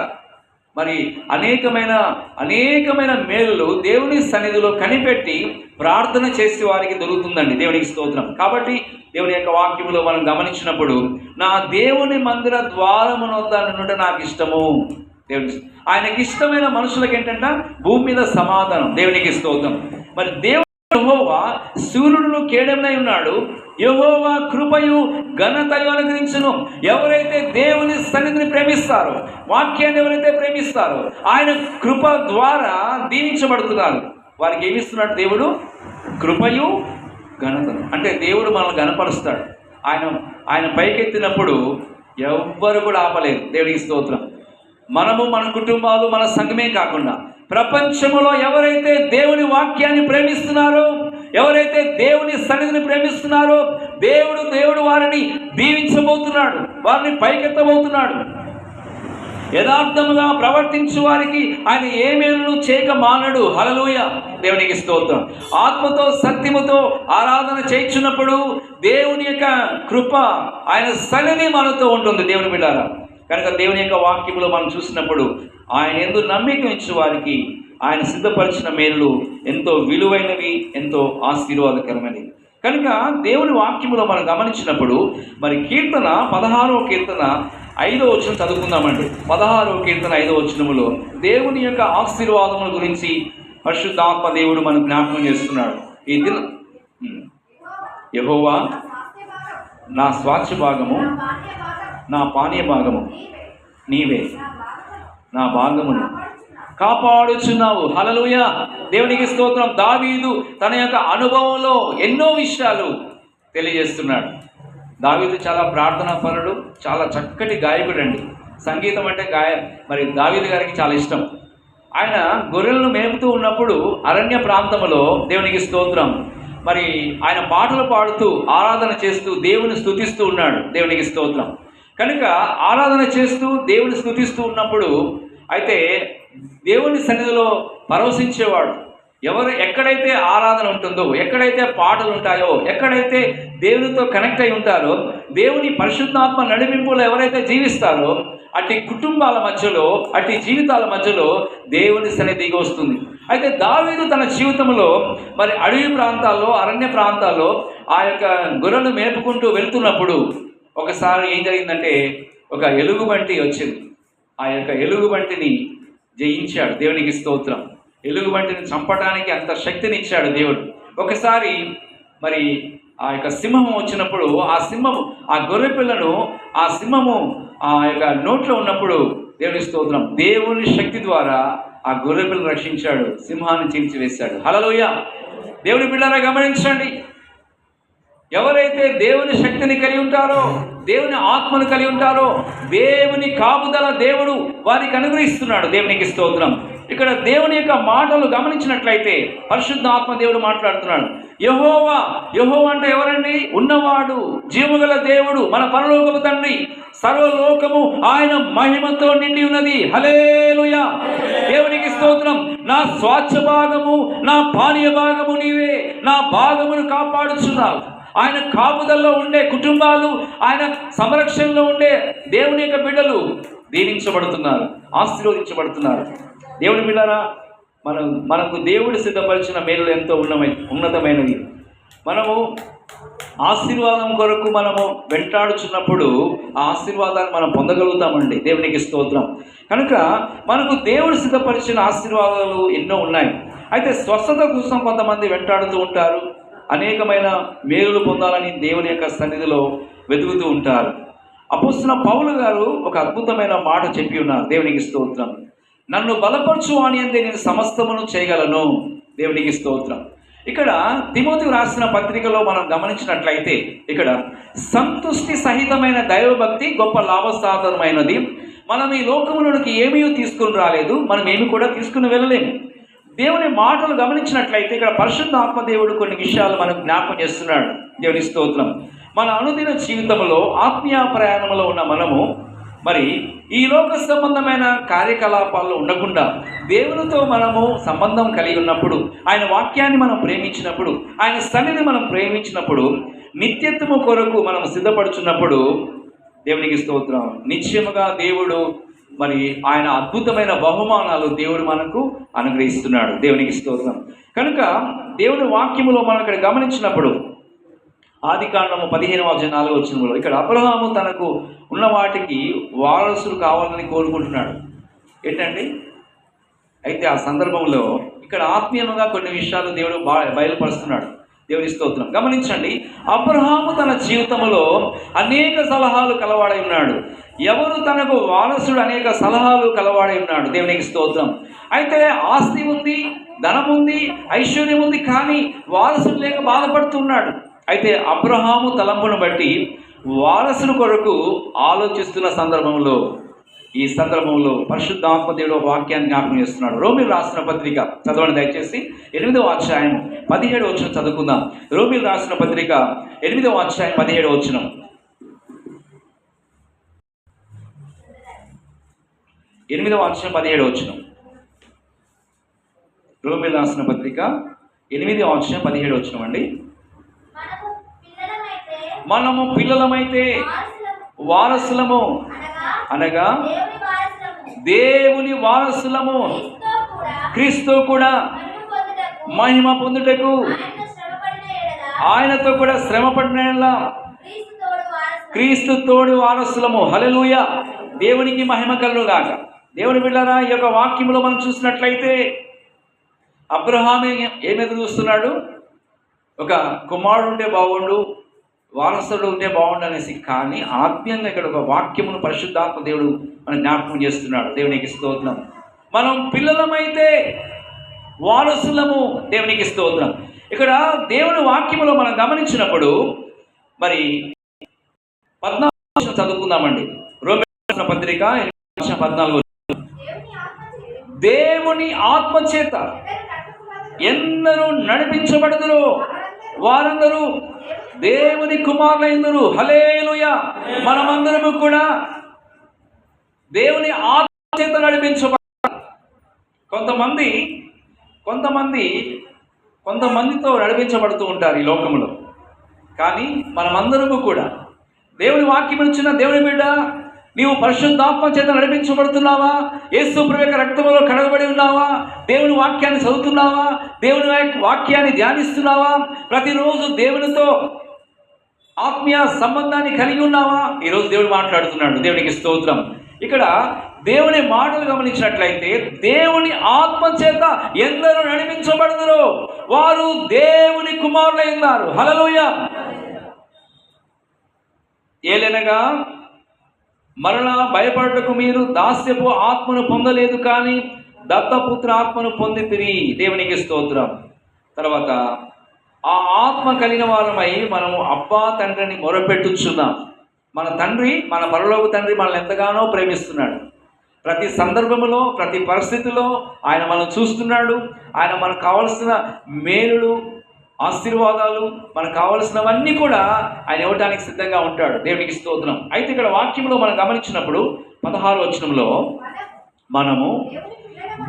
మరి అనేకమైన మేలులు దేవుని సన్నిధిలో కనిపెట్టి ప్రార్థన చేసే వారికి దొరుకుతుందండి. దేవునికి స్తోత్రం. కాబట్టి దేవుని యొక్క వాక్యములో మనం గమనించినప్పుడు, నా దేవుని మందిర ద్వారమునొద్ద నుండుట నాకు ఇష్టము. దేవునికి ఆయనకి ఇష్టమైన మనుషులకి ఏంటంటే భూమి మీద సమాధానం. దేవునికి స్తోత్రం. మరి దేవుడు యెహోవా సూర్యుడును కేడెమునై ఉన్నాడు. యెహోవా కృపయు ఘనతయు అనుగ్రహించును. ఎవరైతే దేవుని సన్నిధిని ప్రేమిస్తారో, వాక్యాన్ని ఎవరైతే ప్రేమిస్తారో, ఆయన కృప ద్వారా దీవించబడుతున్నారు. వారికి ఏమిస్తున్నాడు దేవుడు? కృపయు ఘనతను. అంటే దేవుడు మనల్ని ఘనపరుస్తాడు. ఆయన పైకెత్తినప్పుడు ఎవ్వరు కూడా ఆపలేరు. దేవునికి స్తోత్రం. మనము, మన కుటుంబాలు, మన సంఘమే కాకుండా ప్రపంచంలో ఎవరైతే దేవుని వాక్యాన్ని ప్రేమిస్తున్నారో, ఎవరైతే దేవుని సన్నిధిని ప్రేమిస్తున్నారో, దేవుడు వారిని దీవించబోతున్నాడు, వారిని పైకెత్తబోతున్నాడు. యథార్థముగా ప్రవర్తించు వారికి ఆయన ఏ మేలును చేయక మానడు. హల్లెలూయా. దేవునికి స్తోత్రం. ఆత్మతో సత్యముతో ఆరాధన చేయించున్నప్పుడు దేవుని యొక్క కృప, ఆయన సన్నిధి మనతో ఉంటుంది. దేవుని బిడ్డలారా, కనుక దేవుని యొక్క వాక్యములో మనం చూసినప్పుడు ఆయన యందు నమ్మిక ఉంచు వారికి ఆయన సిద్ధపరిచిన మేలులు ఎంతో విలువైనవి, ఎంతో ఆశీర్వాదకరమైనవి. కనుక దేవుని వాక్యములో మనం గమనించినప్పుడు మరి కీర్తన 16వ కీర్తన 5వ వచనం చదువుకుందామండి. 16వ కీర్తన 5వ వచనములో దేవుని యొక్క ఆశీర్వాదముల గురించి పరిశుద్ధాత్మ దేవుడు మనం జ్ఞాపకం చేస్తున్నాడు. ఈ దిన యెహోవా నా స్వాస్థ్య భాగము, నా పానీయ భాగము, నీవే నా భాగమును కాపాడుచున్నావు. హల్లెలూయా. దేవునికి స్తోత్రం. దావీదు తన యొక్క అనుభవంలో ఎన్నో విషయాలు తెలియజేస్తున్నాడు. దావీదు చాలా ప్రార్థనా పరుడు, చాలా చక్కటి గాయకుడు అండి. సంగీతం అంటే మరి దావీదు గారికి చాలా ఇష్టం. ఆయన గొర్రెలను మేపుతూ ఉన్నప్పుడు అరణ్య ప్రాంతంలో దేవునికి స్తోత్రం మరి ఆయన పాటలు పాడుతూ ఆరాధన చేస్తూ దేవుని స్తుతిస్తూ ఉన్నాడు. దేవునికి స్తోత్రం. కనుక ఆరాధన చేస్తూ దేవుని స్తుతిస్తూ ఉన్నప్పుడు అయితే దేవుని సన్నిధిలో పరవశించేవాడు. ఎక్కడైతే ఆరాధన ఉంటుందో, ఎక్కడైతే పాటలు ఉంటాయో, ఎక్కడైతే దేవునితో కనెక్ట్ అయి ఉంటారో, దేవుని పరిశుద్ధాత్మ నడిపింపులో ఎవరైతే జీవిస్తారో, అట్టి కుటుంబాల మధ్యలో, అట్టి జీవితాల మధ్యలో దేవుని సన్నిధి దిగి వస్తుంది. అయితే దావీదు తన జీవితంలో మరి అడవి ప్రాంతాల్లో, అరణ్య ప్రాంతాల్లో ఆ యొక్క గొర్రెలు మేపుకుంటూ వెళ్తున్నప్పుడు ఒకసారి ఏం జరిగిందంటే, ఒక ఎలుగుబంటి వచ్చింది. ఆ యొక్క ఎలుగుబంటిని జయించాడు. దేవునికి స్తోత్రం. ఎలుగుబంటిని చంపడానికి అంత శక్తిని ఇచ్చాడు దేవుడు. ఒకసారి మరి ఆ యొక్క సింహము వచ్చినప్పుడు ఆ గొర్రె పిల్లను ఆ సింహము ఆ యొక్క నోట్లో ఉన్నప్పుడు దేవుని స్తోత్రం, దేవుని శక్తి ద్వారా ఆ గొర్రె పిల్లను రక్షించాడు, సింహాన్ని చీల్చివేశాడు. హల్లెలూయా. దేవుని బిడ్డలారా గమనించండి, ఎవరైతే దేవుని శక్తిని కలిగి ఉంటారో, దేవుని ఆత్మను కలిగి ఉంటారో, దేవుని కాపుదల దేవుడు వారికి అనుగ్రహిస్తున్నాడు. దేవునికి స్తోత్రం. ఇక్కడ దేవుని యొక్క మాటలు గమనించినట్లయితే పరిశుద్ధ ఆత్మ దేవుడు మాట్లాడుతున్నాడు. యెహోవా అంటే ఎవరండి? ఉన్నవాడు, జీవగల దేవుడు, మన పరలోకపు తండ్రి. సర్వలోకము ఆయన మహిమతో నిండి ఉన్నది. హల్లెలూయా. దేవునికి స్తోత్రం. నా స్వాస్థ్య భాగము, నా పానీయ భాగము నీవే. నా భాగమును కాపాడుచున్నావు. ఆయన కాపుదల్లో ఉండే కుటుంబాలు, ఆయన సంరక్షణలో ఉండే దేవుని యొక్క బిడ్డలు దీవించబడుతున్నారు, ఆశీర్వదించబడుతున్నారు. దేవుని బిడ్డలారా, మనకు దేవుడు సిద్ధపరిచిన మేలులు ఎంతో ఉన్నతమైనవి. మనము ఆశీర్వాదం కొరకు మనము వెంటాడుచున్నప్పుడు ఆ ఆశీర్వాదాన్ని మనం పొందగలుగుతామండి. దేవునికి స్తోత్రం. కనుక మనకు దేవుడు సిద్ధపరిచిన ఆశీర్వాదాలు ఎన్నో ఉన్నాయి. అయితే స్వస్థత కోసం కొంతమంది వెంటాడుతూ ఉంటారు, అనేకమైన మేలులు పొందాలని దేవుని యొక్క సన్నిధిలో వెతుకుతూ ఉంటారు. అపోస్తలుడైన పౌలు గారు ఒక అద్భుతమైన మాట చెప్పి ఉన్నారు. దేవునికి స్తోత్రం. నన్ను బలపరచు అని అందే నేను సమస్తమును చేయగలను. దేవునికి స్తోత్రం. ఇక్కడ తిమోతికి రాసిన పత్రికలో మనం గమనించినట్లయితే ఇక్కడ సంతుష్టి సహితమైన దైవభక్తి గొప్ప లాభసాధనమైనది. మనం ఈ లోకములోనికి ఏమీ తీసుకుని రాలేదు, మనం ఏమి కూడా తీసుకుని వెళ్ళలేము. దేవుని మాటలు గమనించినట్లయితే ఇక్కడ పరిశుద్ధ ఆత్మదేవుడు కొన్ని విషయాలు మనకు జ్ఞాపకం చేస్తున్నాడు. దేవుని స్తోత్రం. మన అనుదిన జీవితంలో ఆత్మీయ ప్రయాణంలో ఉన్న మనము మరి ఈ లోక సంబంధమైన కార్యకలాపాల్లో ఉండకుండా దేవునితో మనము సంబంధం కలిగి ఉన్నప్పుడు, ఆయన వాక్యాన్ని మనం ప్రేమించినప్పుడు, ఆయన సన్నిధిని మనం ప్రేమించినప్పుడు, నిత్యత్వము కొరకు మనం సిద్ధపడుచున్నప్పుడు దేవునికి స్తోత్రం, నిశ్చయముగా దేవుడు మరి ఆయన అద్భుతమైన బహుమానాలు దేవుడు మనకు అనుగ్రహిస్తున్నాడు. దేవునికి స్తోత్రం. కనుక దేవుని వాక్యములో మనం ఇక్కడ గమనించినప్పుడు ఆదికాండము 15:4 ఇక్కడ అబ్రహాము తనకు ఉన్న వాటికి వారసులు కావాలని కోరుకుంటున్నాడు. ఏంటండి? అయితే ఆ సందర్భంలో ఇక్కడ ఆత్మీయంగా కొన్ని విషయాలు దేవుడు బయలుపరుస్తున్నాడు. దేవుని స్తోత్రం. గమనించండి, అబ్రహాము తన జీవితంలో అనేక సలహాలు కలవాడై ఉన్నాడు. ఎవరు తనకు వారసుడు అనేక సలహాలు కలవాడై ఉన్నాడు. దేవునికి స్తోత్రం. అయితే ఆస్తి ఉంది, ధనం ఉంది, ఐశ్వర్యం ఉంది, కానీ వారసుడు లేక బాధపడుతున్నాడు. అయితే అబ్రహాము తలంపును బట్టి వారసుల కొరకు ఆలోచిస్తున్న సందర్భంలో ఈ సందర్భంలో పరిశుద్ధాత్మ దేవుడు వాక్యాన్ని జ్ఞాపకం చేస్తున్నాడు. రోమీయులు రాసిన పత్రిక చదవండి దయచేసి. 8వ అధ్యాయం 17వ వచనం చదువుకుందాం. రోమీయులు రాసిన పత్రిక 8వ అధ్యాయం 17వ వచనం. 8వ అధ్యాయం 17వ వచనం. రోమీయులు రాసిన పత్రిక 8వ అధ్యాయం 17వ వచనం అండి. మనము పిల్లలమైతే వారసులము, అనగా దేవుని వారసులము, క్రీస్తు కూడా మహిమ పొందుటకు ఆయనతో కూడా శ్రమపడిన క్రీస్తు తోడు వారసులము. హల్లెలూయా. దేవునికి మహిమ కలుగుగాక. దేవుని బిడ్డలారా, ఈ యొక్క వాక్యములో మనం చూసినట్లయితే అబ్రహామే ఏమి ఎదురు చూస్తున్నాడు? ఒక కుమారుడు ఉంటే బాగుండు, వారసుడు ఉంటే బాగుండు అనేసి. కానీ ఆత్మీయంగా ఇక్కడ ఒక వాక్యమును పరిశుద్ధాత్మ దేవుడు మనం జ్ఞాపకం చేస్తున్నాడు. దేవునికి స్తోత్రం. మనం పిల్లలమైతే వారసులము. దేవునికి స్తోత్రం. ఇక్కడ దేవుని వాక్యములో మనం గమనించినప్పుడు మరి 14 చదువుకుందామండి. రోమీయుల పత్రిక 14. దేవుని ఆత్మ చేత ఎందరూ నడిపించబడుదురో వారందరూ దేవుని కుమారులైందరు. హల్లెలూయా. మనమందరము కూడా దేవుని ఆత్మ చేత నడిపించబడ. కొంతమందితో నడిపించబడుతూ ఉంటారు ఈ లోకంలో. కానీ మనమందరము కూడా దేవుని వాక్యం ఇచ్చిన దేవుని బిడ్డ, నీవు పరిశుద్ధాత్మ చేత నడిపించబడుతున్నావా? యేసు ప్రభు యొక్క రక్తములో కడగబడి ఉన్నావా? దేవుని వాక్యాన్ని చదువుతున్నావా? దేవుని వాక్యాన్ని ధ్యానిస్తున్నావా? ప్రతిరోజు దేవునితో ఆత్మీయ సంబంధాన్ని కలిగి ఉన్నావా? ఈరోజు దేవుడు మాట్లాడుతున్నాడు. దేవునికి స్తోత్రం. ఇక్కడ దేవుని మాటలు గమనించినట్లయితే దేవుని ఆత్మ చేత ఎందరూ నడిపించబడుదురో వారు దేవుని కుమారులై ఉన్నారు. హల్లెలూయా. ఏలనగా మరలా భయపడటకు మీరు దాస్యపు ఆత్మను పొందలేదు, కానీ దత్తపుత్ర ఆత్మను పొందితిరి. దేవునికి స్తోత్రం. తర్వాత ఆ ఆత్మ కలిగిన వారమై మనము అబ్బా తండ్రిని మొరపెట్టుచున్నాం. మన తండ్రి, మన పరలోక తండ్రి మనల్ని ఎంతగానో ప్రేమిస్తున్నాడు. ప్రతి సందర్భంలో, ప్రతి పరిస్థితిలో ఆయన మనం చూస్తున్నాడు. ఆయన మనకు కావలసిన మేలులు, ఆశీర్వాదాలు, మనకు కావలసినవన్నీ కూడా ఆయన ఇవ్వడానికి సిద్ధంగా ఉంటాడు. దేవునికి స్తోత్రం. అయితే ఇక్కడ వాక్యంలో మనం గమనించినప్పుడు 16వ వచనంలో మనము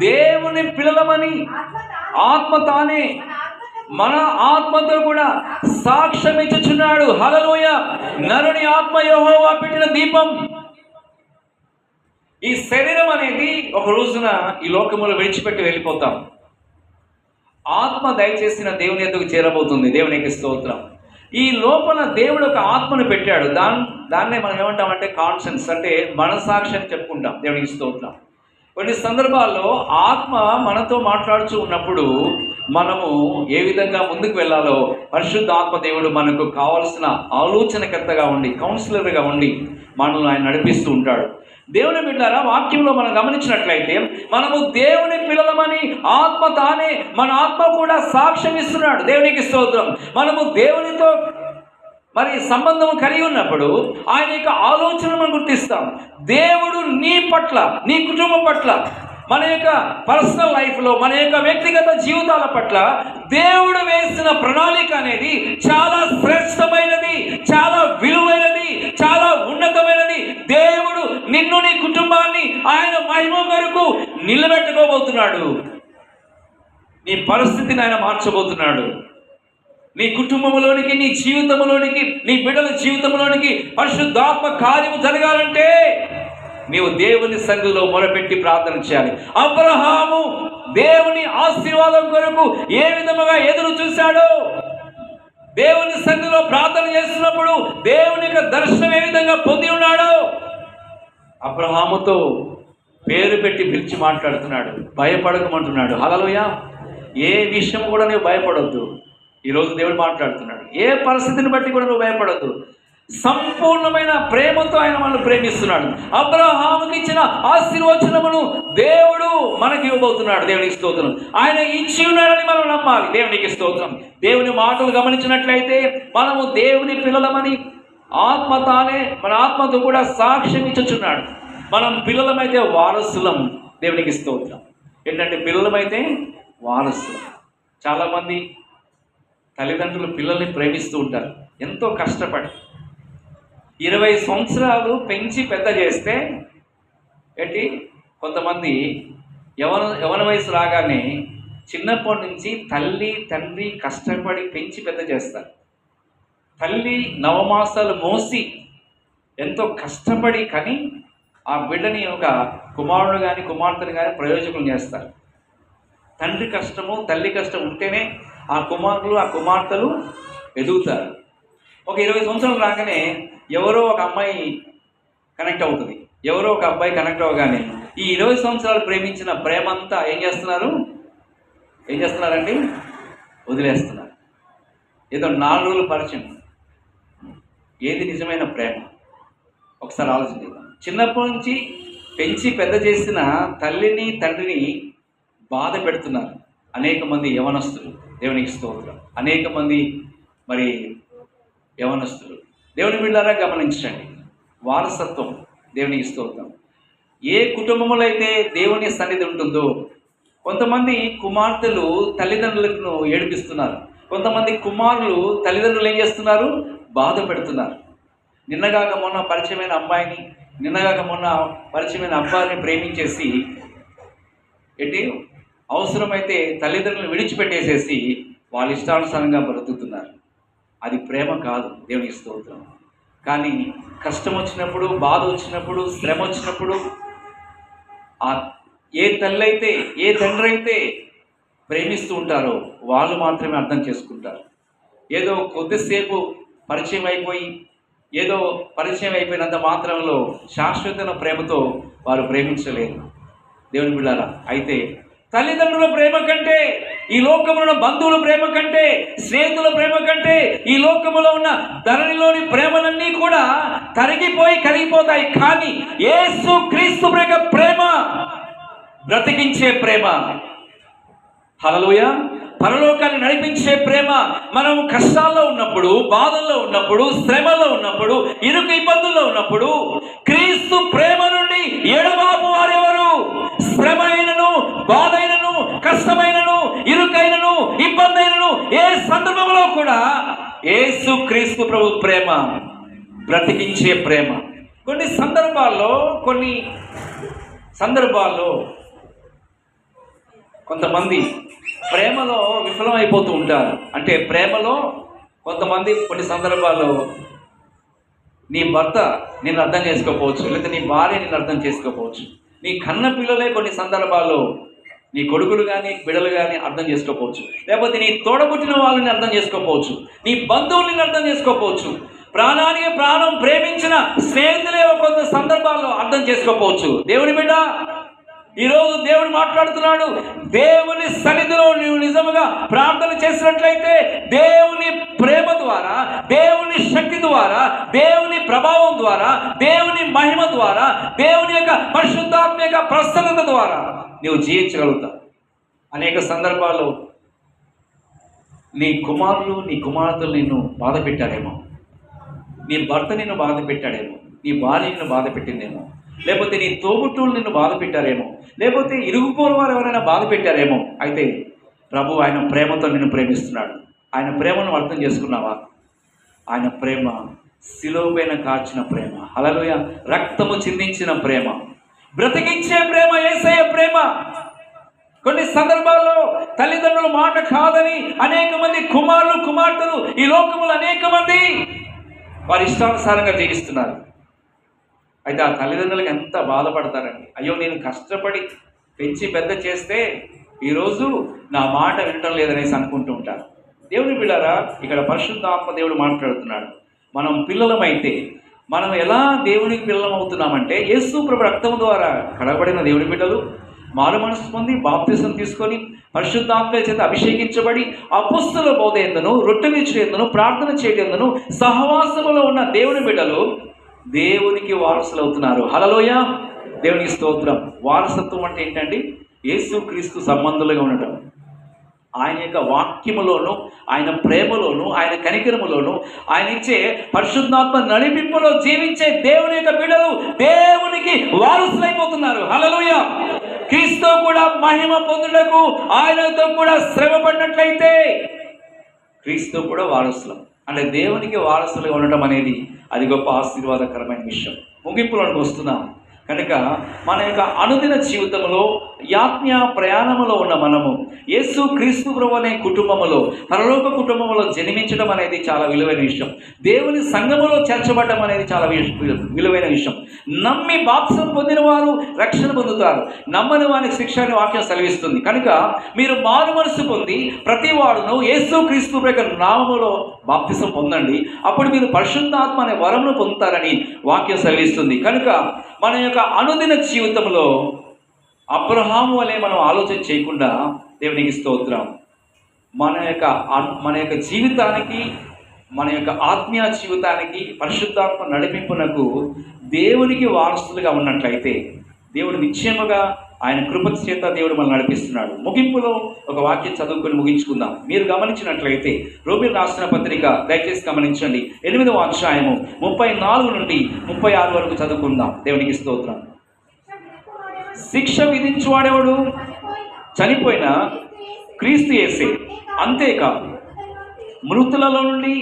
దేవుని పిల్లలమని ఆత్మ తానే మన ఆత్మతో కూడా సాక్ష్యం ఇచ్చుచున్నాడు. హల్లెలూయా. నరుని ఆత్మ యెహోవా పెట్టిన దీపం. ఈ శరీరం అనేది ఒక రోజున ఈ లోకములో విడిచిపెట్టి వెళ్ళిపోతాం. ఆత్మ దయచేసిన దేవుని ఎద్దుకు చేరబోతుంది. దేవునికి స్తోత్రం. ఈ లోపల దేవుడు ఒక ఆత్మను పెట్టాడు. దాన్నే మనం ఏమంటామంటే కాన్షియన్స్, అంటే మనసాక్షి అని చెప్పుకుంటాం. దేవునికి స్తోత్రం. కొన్ని సందర్భాల్లో ఆత్మ మనతో మాట్లాడుతూ ఉన్నప్పుడు మనము ఏ విధంగా ముందుకు వెళ్ళాలో పరిశుద్ధ ఆత్మ దేవుడు మనకు కావాల్సిన ఆలోచనకర్తగా ఉండి, కౌన్సిలర్గా ఉండి మనల్ని ఆయన నడిపిస్తూ ఉంటాడు. దేవుని బిడ్డలారా, వాక్యంలో మనం గమనించినట్లయితే మనము దేవుని పిల్లలమని ఆత్మ తానే, మన ఆత్మ కూడా సాక్ష్యం ఇస్తున్నాడు. దేవునికి స్తోత్రం. మనము దేవునితో మరి సంబంధం కలిగి ఉన్నప్పుడు ఆయన యొక్క ఆలోచనను మనం గుర్తిస్తాం. దేవుడు నీ పట్ల, నీ కుటుంబం పట్ల, మన యొక్క పర్సనల్ లైఫ్లో, మన యొక్క వ్యక్తిగత జీవితాల పట్ల దేవుడు వేసిన ప్రణాళిక అనేది చాలా శ్రేష్టమైనది, చాలా విలువైనది, చాలా ఉన్నతమైనది. దేవుడు నిన్ను, నీ కుటుంబాన్ని ఆయన మహిమ కొరకు నిలబెట్టుకోబోతున్నాడు. నీ పరిస్థితిని ఆయన మార్చబోతున్నాడు. నీ కుటుంబంలోనికి, నీ జీవితంలోనికి, నీ బిడ్డల జీవితంలోనికి పరిశుద్ధాత్మ కార్యము జరగాలంటే నీవు దేవుని సన్నిధిలో మొరపెట్టి ప్రార్థన చేయాలి. అబ్రహాము దేవుని ఆశీర్వాదం కొరకు ఏ విధముగా ఎదురు చూశాడో, దేవుని సన్నిధిలో ప్రార్థన చేస్తున్నప్పుడు దేవుని యొక్క దర్శనం ఏ విధంగా పొంది ఉన్నాడో అబ్రహాముతో పేరు పెట్టి పిలిచి మాట్లాడుతున్నాడు. భయపడకమంటున్నాడు. హల్లెలూయా. ఏ విషయం కూడా నువ్వు భయపడొద్దు. ఈరోజు దేవుడు మాట్లాడుతున్నాడు. ఏ పరిస్థితిని బట్టి కూడా నువ్వు భయపడొద్దు. సంపూర్ణమైన ప్రేమతో ఆయన మనల్ని ప్రేమిస్తున్నాడు. అబ్రహాముకి ఇచ్చిన ఆశీర్వచనమును దేవుడు మనకి ఇవ్వబోతున్నాడు. దేవునికి స్తోత్రం. ఆయన ఇచ్చి ఉన్నాడని మనం నమ్మాలి. దేవునికి స్తోత్రం. దేవుని మాటలు గమనించినట్లయితే మనము దేవుని పిల్లలమని ఆత్మ తానే మన ఆత్మతో కూడా సాక్ష్యం ఇచ్చుచున్నాడు. మనం పిల్లలమైతే వారసులం. దేవునికి స్తోత్రం. ఏంటంటే పిల్లలమైతే వారసులం. చాలామంది తల్లిదండ్రులు పిల్లల్ని ప్రేమిస్తూ ఉంటారు ఎంతో కష్టపడి. 20 సంవత్సరాలు పెంచి పెద్ద చేస్తే కొంతమంది యవన వయసు రాగానే చిన్నప్పటి నుంచి తల్లి తండ్రి కష్టపడి పెంచి పెద్ద చేస్తారు. తల్లి నవమాసాలు మోసి ఎంతో కష్టపడి కని ఆ బిడ్డని ఒక కుమారుడు కానీ కుమార్తెను కానీ ప్రయోజకులు చేస్తారు. తండ్రి కష్టము తల్లి కష్టం ఉంటేనే ఆ కుమారులు ఆ కుమార్తెలు ఎదుగుతారు. ఒక 20 సంవత్సరాలు రాగానే ఎవరో ఒక అమ్మాయి కనెక్ట్ అవుతుంది, ఎవరో ఒక అబ్బాయి కనెక్ట్ అవ్వగానే ఈ 20 సంవత్సరాలు ప్రేమించిన ప్రేమ అంతా ఏం చేస్తున్నారండి? వదిలేస్తున్నారు. ఏదో 4 రోజులు పరిచయం. ఏది నిజమైన ప్రేమ? ఒకసారి ఆలోచించాం. చిన్నప్పటి నుంచి పెంచి పెద్ద చేసిన తల్లిని తండ్రిని బాధ పెడుతున్నారు అనేక మంది యవనస్తులు. దేవునికి స్తోత్రం. అనేక మంది మరి యవనస్తులు దేవుని బిడ్డలారా గమనించండి. వారసత్వం. దేవునికి స్తోత్రం. ఏ కుటుంబంలో అయితే దేవుని సన్నిధి ఉంటుందో కొంతమంది కుమార్తెలు తల్లిదండ్రులను ఏడిపిస్తున్నారు. కొంతమంది కుమారులు తల్లిదండ్రులు ఏం చేస్తున్నారు? బాధ పెడుతున్నారు. నిన్నగాక మొన్న పరిచయమైన అమ్మాయిని, నిన్నగాక మొన్న పరిచయమైన అబ్బాయిని ప్రేమించేసి అవసరమైతే తల్లిదండ్రులను విడిచిపెట్టేసేసి వాళ్ళ ఇష్టానుసారంగా బ్రతుకుతున్నారు. అది ప్రేమ కాదు. దేవునికి స్తోత్రం. కానీ కష్టం వచ్చినప్పుడు, బాధ వచ్చినప్పుడు, శ్రమ వచ్చినప్పుడు ఏ తల్లి అయితే ఏ తండ్రి అయితే ప్రేమిస్తూ ఉంటారో వాళ్ళు మాత్రమే అర్థం చేసుకుంటారు. ఏదో కొద్దిసేపు పరిచయం అయిపోయినంత మాత్రంలో శాశ్వత ప్రేమతో వారు ప్రేమించలేరు. దేవుని బిడ్డలారా, అయితే తల్లిదండ్రుల ప్రేమ కంటే, ఈ లోకములో ఉన్న బంధువుల ప్రేమ కంటే, స్నేహితుల ప్రేమ కంటే, ఈ లోకములో ఉన్న ధరణిలోని ప్రేమలన్నీ కూడా కరిగిపోతాయి. కానీ యేసు క్రీస్తు ప్రేమ బ్రతికించే ప్రేమ. హల్లెలూయా. పరలోకాన్ని నడిపించే ప్రేమ. మనం కష్టాల్లో ఉన్నప్పుడు, బాధల్లో ఉన్నప్పుడు, శ్రమలో ఉన్నప్పుడు, ఇరుకు ఇబ్బందుల్లో ఉన్నప్పుడు క్రీస్తు ప్రేమ నుండి ఎడబాపు వారెవరు? శ్రమ అయినను, బాధ అయినను, కష్టమైనను, ఇరుకైనను, ఇబ్బంది అయినను ఏ సందర్భంలో కూడా యేసు క్రీస్తు ప్రభు ప్రేమ బ్రతికించే ప్రేమ. కొన్ని సందర్భాల్లో కొంతమంది ప్రేమలో విఫలమైపోతూ ఉంటారు. అంటే ప్రేమలో కొంతమంది కొన్ని సందర్భాల్లో నీ భర్త నిన్ను అర్థం చేసుకోకపోవచ్చు, లేకపోతే నీ భార్య నిన్ను అర్థం చేసుకోకపోవచ్చు. నీ కన్న పిల్లలే కొన్ని సందర్భాల్లో నీ కొడుకులు కానీ బిడలు కానీ అర్థం చేసుకోకపోవచ్చు, లేకపోతే నీ తోడబుట్టిన వాళ్ళని అర్థం చేసుకోకపోవచ్చు, నీ బంధువుల్ని అర్థం చేసుకోకపోవచ్చు, ప్రాణానికి ప్రాణం ప్రేమించిన స్నేహితులే కొంత సందర్భాల్లో అర్థం చేసుకోకపోవచ్చు. దేవుని బిడ్డ, ఈరోజు దేవుడు మాట్లాడుతున్నాడు. దేవుని సన్నిధిలో నువ్వు నిజముగా ప్రార్థన చేసినట్లయితే దేవుని ప్రేమ ద్వారా, దేవుని శక్తి ద్వారా, దేవుని ప్రభావం ద్వారా, దేవుని మహిమ ద్వారా, దేవుని యొక్క పరిశుద్ధాత్మ యొక్క ప్రసన్నత ద్వారా నువ్వు జీవించగలుగుతావు. అనేక సందర్భాల్లో నీ కుమారులు నీ కుమార్తెలు నిన్ను బాధ పెట్టారేమో, నీ భర్త నిన్ను బాధ పెట్టాడేమో, నీ భార్య నిన్ను బాధ పెట్టిందేమో, లేకపోతే నీ తోబుట్టువులు నిన్ను బాధ పెట్టారేమో, లేకపోతే ఇరుగుపోని వారు ఎవరైనా బాధ పెట్టారేమో. అయితే ప్రభు ఆయన ప్రేమతో నిన్ను ప్రేమిస్తున్నాడు. ఆయన ప్రేమను అర్థం చేసుకున్నావా? ఆయన ప్రేమ శిలువపైన కాచిన ప్రేమ, హల్లెలూయా, రక్తము చిందించిన ప్రేమ, బ్రతికించే ప్రేమ, యేసయ్య ప్రేమ. కొన్ని సందర్భాల్లో తల్లిదండ్రుల మాట కాదని అనేక మంది కుమారులు కుమార్తెలు ఈ లోకములు అనేక మంది వారి ఇష్టానుసారంగా జీవిస్తున్నారు. అయితే ఆ తల్లిదండ్రులకు ఎంత బాధపడతారండి. అయ్యో, నేను కష్టపడి పెంచి పెద్ద చేస్తే ఈరోజు నా మాట వినటం లేదనేసి అనుకుంటూ ఉంటారు. దేవుని బిడ్డలారా, ఇక్కడ పరిశుద్ధాత్మ దేవుడు మాట్లాడుతున్నాడు. మనం పిల్లలమైతే మనం ఎలా దేవునికి పిల్లలం అవుతున్నామంటే, యేసు ప్రభు రక్తం ద్వారా కడగబడిన దేవుని బిడ్డలు మారు మనసు పొంది బాప్తిసం తీసుకొని పరిశుద్ధాత్మ చేత అభిషేకించబడి అపొస్తలుల బోధ యందును, రొట్టె విరుచుట యందును, ప్రార్థన చేయటందును సహవాసములో ఉన్న దేవుని బిడ్డలు దేవునికి వారసులు అవుతున్నారు. హల్లెలూయా, దేవునికి స్తోత్రం. వారసత్వం అంటే ఏంటండి? యేసుక్రీస్తు సంబంధులుగా ఉండటం. ఆయన యొక్క వాక్యములోను, ఆయన ప్రేమలోను, ఆయన కనికరములోను, ఆయన ఇచ్చే పరిశుద్ధాత్మ నడిపింపులో జీవించే దేవుని యొక్క బిడ్డలు దేవునికి వారసులైపోతున్నారు. హల్లెలూయా. క్రీస్తు కూడా మహిమ పొందుటకు ఆయనతో కూడా శ్రమ పడినట్లయితే క్రీస్తు కూడా వారసులం. అంటే దేవునికి వారసులుగా ఉండటం అనేది అది గొప్ప ఆశీర్వాదకరమైన విషయం. ముగింపులోకి వస్తున్నాం కనుక మన యొక్క అనుదిన జీవితంలో ఆత్మీయ ప్రయాణంలో ఉన్న మనము యేసు క్రీస్తు ప్రభు అనే కుటుంబములో, పరలోక కుటుంబంలో జన్మించడం అనేది చాలా విలువైన విషయం. దేవుని సంఘములో చేర్చబడడం అనేది చాలా విలువైన విషయం. నమ్మి బాప్తిసం పొందిన వారు రక్షణ పొందుతారు, నమ్మని వారికి శిక్ష అనే వాక్యం సెలవిస్తుంది. కనుక మీరు మారు మనసు పొంది ప్రతి వాడును యేసు క్రీస్తు యొక్క నామములో బాప్తిసం పొందండి, అప్పుడు మీరు పరిశుద్ధాత్మ అనే వరమును పొందుతారని వాక్యం సెలవిస్తుంది. కనుక మన యొక్క అనుదిన జీవితంలో అబ్రహాము వలె మనం ఆలోచన చేయకుండా దేవునికి స్తోత్రం, మన యొక్క జీవితానికి, మన యొక్క ఆత్మీయ జీవితానికి పరిశుద్ధాత్మ నడిపింపునకు దేవునికి వారసులుగా ఉన్నట్లయితే దేవుడు నిశ్చయముగా ఆయన కృప చేత దేవుడు మనల్ని నడిపిస్తున్నాడు. ముగింపులో ఒక వాక్యం చదువుకొని ముగించుకుందాం. మీరు గమనించినట్లయితే రోమీయులకు రాసిన పత్రిక దయచేసి గమనించండి, 8వ అధ్యాయము 34 నుండి 36 వరకు చదువుకుందాం. దేవునికి స్తోత్రం. శిక్ష విధించువాడెవడు? చనిపోయిన క్రీస్తు యేసే. అంతేకాదు మృతులలో నుండి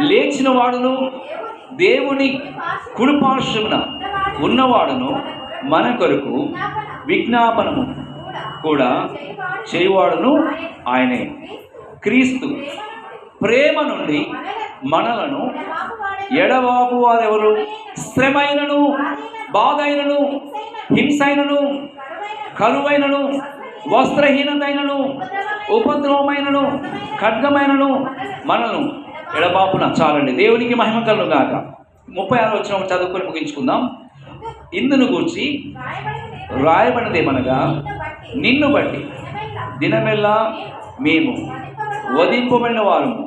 లేచిన వాడును, దేవుని కుడిపార్శ్వమున ఉన్నవాడును, మన కొరకు విజ్ఞాపనము కూడా చేయువాడును ఆయనే. క్రీస్తు ప్రేమ నుండి మనలను ఎడబాపు వారెవరు? శ్రమైనను, బాధైనను, హింసైనను, కరువైనను, వస్త్రహీనతైనను, ఉపద్రవమైనను, ఖడ్గమైనను మనను ఎడబాపున. చాలండి, దేవునికి మహిమ కలుగును గాక. 36 వచనం చదువుకొని ముగించుకుందాం. ఇందును గూర్చి రాయబడినదేమనగా, నిన్ను బట్టి దినమెల్లా మేము వధింపబడిన వారము,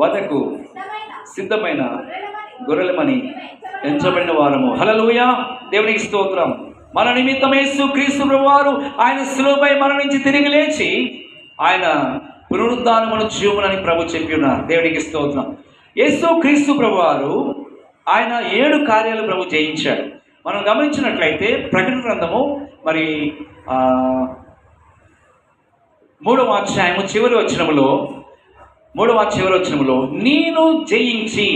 వధకు సిద్ధమైన గొర్రెలమని ఎంచబడిన వారము. హల్లెలూయా, దేవునికి స్తోత్రం. మన నిమిత్తం యేసు క్రీస్తు ప్రభువారు ఆయన శిలువపై మరణించి తిరిగి లేచి ఆయన పునరుద్ధానమును జీవమునని ప్రభు చెప్పి ఉన్నారు. దేవునికి స్తోత్రం. యేసు క్రీస్తు ప్రభువారు ఆయన 7 కార్యాలు ప్రభు చేయించాడు. మనం గమనించినట్లయితే ప్రకటన గ్రంథము మరి 3వ అధ్యాయము చివరి వచనములో, 3వ చివరి వచనములో నేను జయించి,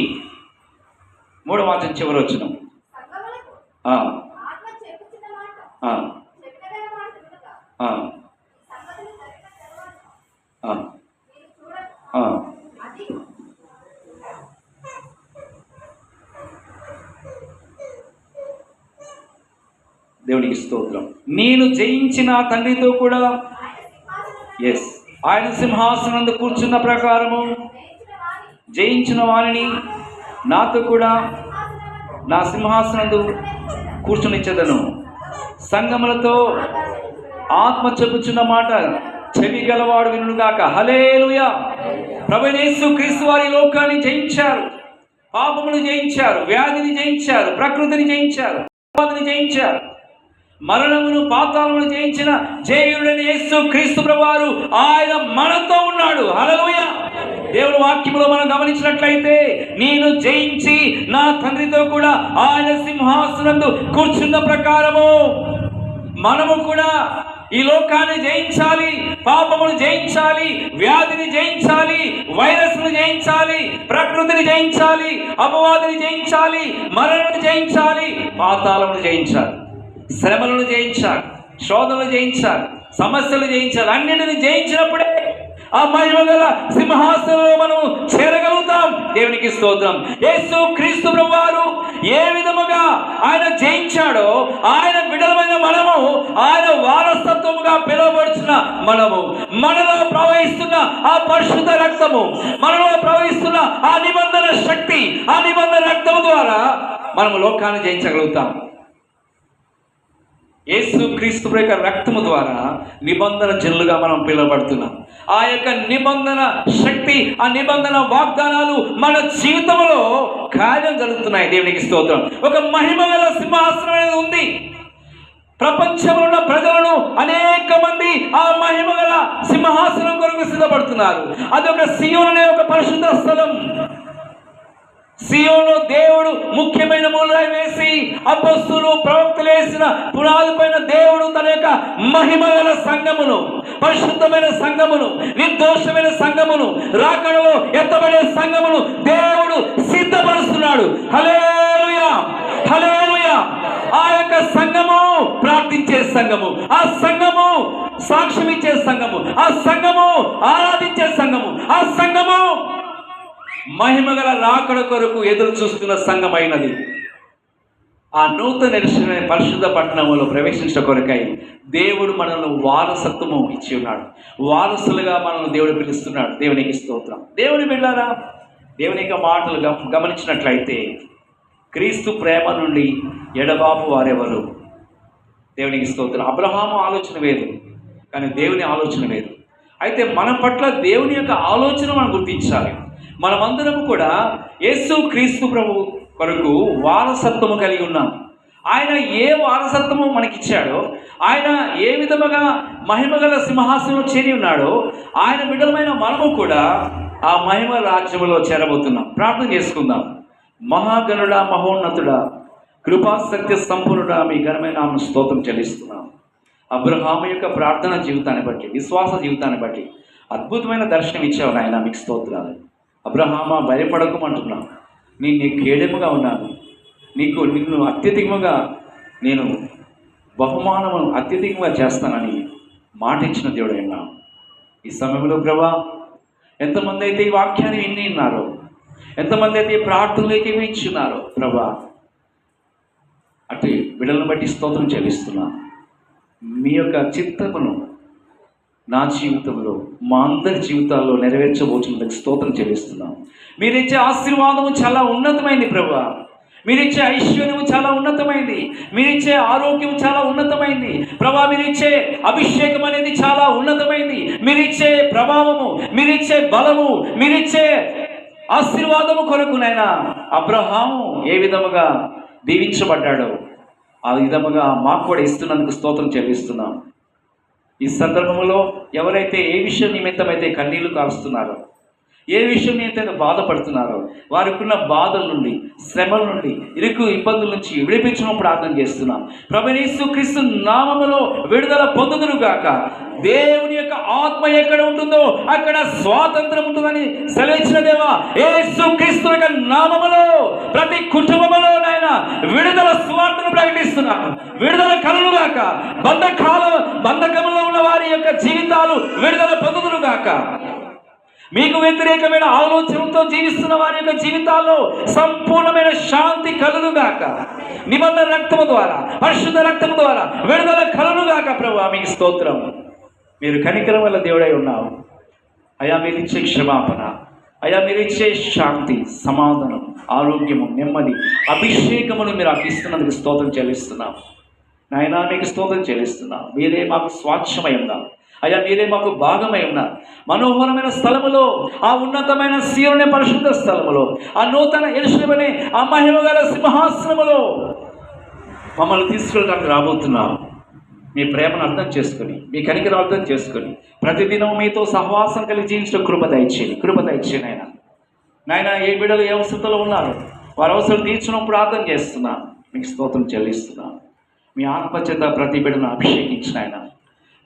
3వ అధ్యాయం చివరి వచనం, దేవునికి స్తోత్రం. నేను జయించిన తండ్రితో కూడా ఆయన సింహాసనందు కూర్చున్న ప్రకారము జయించిన వారిని నాతో కూడా నా సింహాసనందు కూర్చునిచ్చేదను. సంగములతో ఆత్మ చెప్పుచున్న మాట చెవి గలవాడు వినుగాక. హల్లెలూయా. ప్రభువైన యేసు క్రీస్తు వారి లోకాన్ని జయించారు, పాపమును జయించారు, వ్యాధిని జయించారు, ప్రకృతిని జయించారు, జయించారు, మరణమును పాతాళమును జయించిన జయుడైన యేసు క్రీస్తు ప్రభువారు ఆయన మనతో ఉన్నాడు. హల్లెలూయా. దేవుని వాక్యములో మనం గమనించినట్లయితే నేను జయించి నా తండ్రితో కూడా ఆయన సింహాసనందు కూర్చున్న ప్రకారము మనము కూడా ఈ లోకాన్ని జయించాలి, పాపమును జయించాలి, వ్యాధిని జయించాలి, వైరస్ను జయించాలి, ప్రకృతిని జయించాలి, అపవాదిని జయించాలి, మరణాన్ని జయించాలి, పాతాళమును జయించాలి, శ్రమలను జయించాలి, శోధనలు జయించాలి, సమస్యలు జయించాలి. అన్నిటిని జయించినప్పుడే ఆ మహిమగల సింహాసనంలో మనం చేరగలుగుతాం. దేవునికి స్తోత్రం. యేసు క్రీస్తు ప్రభువారు ఏ విధముగా ఆయన జయించాడో ఆయన బిడ్డలమైన మనము ఆయన వారసత్వముగా పిలువబడుచున్న మనలో ప్రవహిస్తున్న ఆ పరిశుద్ధ రక్తము, మనలో ప్రవహిస్తున్న ఆ నిబంధన శక్తి, ఆ నిబంధన రక్తము ద్వారా మనము లోకాన్ని జయించగలుగుతాం. యేసు క్రీస్తు యొక్క రక్తము ద్వారా నిబంధన జనులుగా మనం పిలువబడుతున్నాం. ఆ యొక్క నిబంధన శక్తి, ఆ నిబంధన వాగ్దానాలు మన జీవితంలో కార్యం జరుగుతున్నాయి. దేవునికి స్తోత్రం. ఒక మహిమగల సింహాసనం అనేది ఉంది. ప్రపంచంలో ఉన్న ప్రజలను అనేక మంది ఆ మహిమగల సింహాసనం కొరకు సిద్ధపడుతున్నారు. అది ఒక సియోను అనే ఒక పరిశుద్ధ స్థలం. సియోనులో దేవుడు ముఖ్యమైన మూలరాయి వేసి అపొస్తలులు ప్రవక్తలు వేసిన పునాది పైన దేవుడు తన యొక్క మహిమగల సంఘమును, పరిశుద్ధమైన సంఘమును, నిర్దోషమైన సంఘమును, రాకడలో ఎత్తబడే సంఘమును దేవుడు సిద్ధపరుస్తున్నాడు. హల్లెలూయా, హల్లెలూయా. ఆ యొక్క సంఘము ప్రార్థించే సంఘము, ఆ సంఘము సాక్ష్యం ఇచ్చే సంఘము, ఆ సంఘము ఆరాధించే సంఘము, ఆ సంఘము మహిమగల రాకడ కొరకు ఎదురు చూస్తున్న సంఘమైనది. ఆ నూతన నిరీక్షణ పరిశుద్ధ పట్టణంలో ప్రవేశించడం కొరకై దేవుడు మనల్ని వారసత్వము ఇచ్చి ఉన్నాడు. వారసులుగా మనల్ని దేవుడు పిలుస్తున్నాడు. దేవునికి స్తోత్రం. దేవుని బిడ్డలారా, దేవుని యొక్క మాటలు గమనించినట్లయితే క్రీస్తు ప్రేమ నుండి ఎడబాపు వారెవరు? దేవునికి స్తోత్రం. అబ్రహాము ఆలోచన వేరు, కానీ దేవుని ఆలోచన వేరు. అయితే మన పట్ల దేవుని యొక్క ఆలోచన మనం గుర్తించాలి. మనమందరము కూడా యేసు క్రీస్తు ప్రభు కొరకు వారసత్వము కలిగి ఉన్నాం. ఆయన ఏ వారసత్వము మనకిచ్చాడో, ఆయన ఏ విధముగా మహిమగల సింహాసనంలో చేరి ఉన్నాడో, ఆయన బిడ్డలమైన మనము కూడా ఆ మహిమ రాజ్యములో చేరబోతున్నాం. ప్రార్థన చేసుకుందాం. మహాగణుడా, మహోన్నతుడా, కృపా సత్య సంపూర్ణుడా, మీ ఘనమైన నామమున స్తోత్రం చెల్లిస్తున్నాం. అబ్రహాము యొక్క ప్రార్థన జీవితాన్ని బట్టి, విశ్వాస జీవితాన్ని బట్టి అద్భుతమైన దర్శనం ఇచ్చావు నాయన, మీకు స్తోత్రాలు. అబ్రహామా, భయపడకమంటున్నాను. నేను కేడెముగా ఉన్నాను, నిన్ను అత్యధికంగా నేను బహుమానము అత్యధికంగా చేస్తానని మాట ఇచ్చిన దేవుడైనా ఈ సమయంలో ప్రభా, ఎంతమంది అయితే ఈ వాక్యాన్ని విని ఉన్నారో, ఎంతమంది అయితే ఈ ప్రార్థనలోకి ఇచ్చున్నారో ప్రభా, అటు బిడ్డలను బట్టి స్తోత్రం చెల్లిస్తున్నాను. మీ యొక్క చిత్తమును నా జీవితంలో, మా అందరి జీవితాల్లో నెరవేర్చబోతున్నందుకు స్తోత్రం చెల్లిస్తున్నాం. మీరిచ్చే ఆశీర్వాదము చాలా ఉన్నతమైంది ప్రభా. మీరిచ్చే ఐశ్వర్యము చాలా ఉన్నతమైంది. మీరిచ్చే ఆరోగ్యం చాలా ఉన్నతమైంది ప్రభా. మీరిచ్చే అభిషేకం అనేది చాలా ఉన్నతమైంది. మీరిచ్చే ప్రభావము, మీరిచ్చే బలము, మీరిచ్చే ఆశీర్వాదము కొరకు నైనా అబ్రహాము ఏ విధముగా దీవించబడ్డాడో ఆ విధముగా మాకు కూడా ఇస్తున్నందుకు స్తోత్రం చెల్లిస్తున్నాం. ఈ సందర్భంలో ఎవరైతే ఏ విషయం నిమిత్తమైతే కన్నీళ్లు కారుస్తున్నారో, ఏ విషయం నిమిత్తం బాధపడుతున్నారో, వారికి ఉన్న బాధల నుండి, శ్రమల నుండి, ఇరుకు ఇబ్బందుల నుంచి విడిపించడం ప్రార్థన చేస్తున్నాం. ప్రభువైన యేసుక్రీస్తు నామములో విడుదల పొందుదురుగాక. దేవుని యొక్క ఆత్మ ఎక్కడ ఉంటుందో అక్కడ స్వాతంత్రం ఉంటుందని సెలవిచ్చిన దేవా, యేసుక్రీస్తు యొక్క నామములో ప్రతి కుటుంబములో నాయనా విడుదల స్వార్థను ప్రకటిస్తున్నాను. విడుదల కలుగుగాక. బంధకంలో ఉన్న వారి యొక్క జీవితాలు విడుదల పొందుదురుగాక. మీకు వ్యతిరేకమైన ఆలోచనలతో జీవిస్తున్న వారి యొక్క జీవితాల్లో సంపూర్ణమైన శాంతి కలుగుగాక. నిబంధన రక్తము ద్వారా, పరిశుద్ధ రక్తము ద్వారా విడుదల కలుగుగాక. ప్రభువా మీకు స్తోత్రం. మీరు కనికరం వల్ల దేవుడై ఉన్నావు అయా. మీరు ఇచ్చే క్షమాపణ అయా, మీరు ఇచ్చే శాంతి, సమాధానం, ఆరోగ్యము, నెమ్మది, అభిషేకమును మీరు ఇస్తున్నందుకు స్తోత్రం చెల్లిస్తున్నాం నాయనా. మీకు స్తోత్రం చెల్లిస్తున్నాం. మీరే మాకు స్వాచ్ఛమై ఉన్నారు అయ్యా. మీరే మాకు భాగమై ఉన్నారు. మనోహరమైన స్థలములో, ఆ ఉన్నతమైన సీయోను పరిశుద్ధ స్థలములో, ఆ నూతన యెరూషలేమునే ఆ మహిమ గల సింహాసనములో మమ్మల్ని తీసుకెళ్ళడానికి రాబోతున్నాం. మీ ప్రేమను అర్థం చేసుకొని, మీ కనికరం అర్థం చేసుకొని, ప్రతిదినం మీతో సహవాసం కలిగి జీవించడం కృప దయచేయండి ఆయన. నాయన, ఏ బిడ్డలు ఏ అవసరతలో ఉన్నారు వారి అవసరం తీర్చడం ప్రార్థన చేస్తున్నాం. మీకు స్తోత్రం చెల్లిస్తున్నాం. మీ ఆత్మచేత ప్రతి బిడ్డను అభిషేకించిన ఆయన.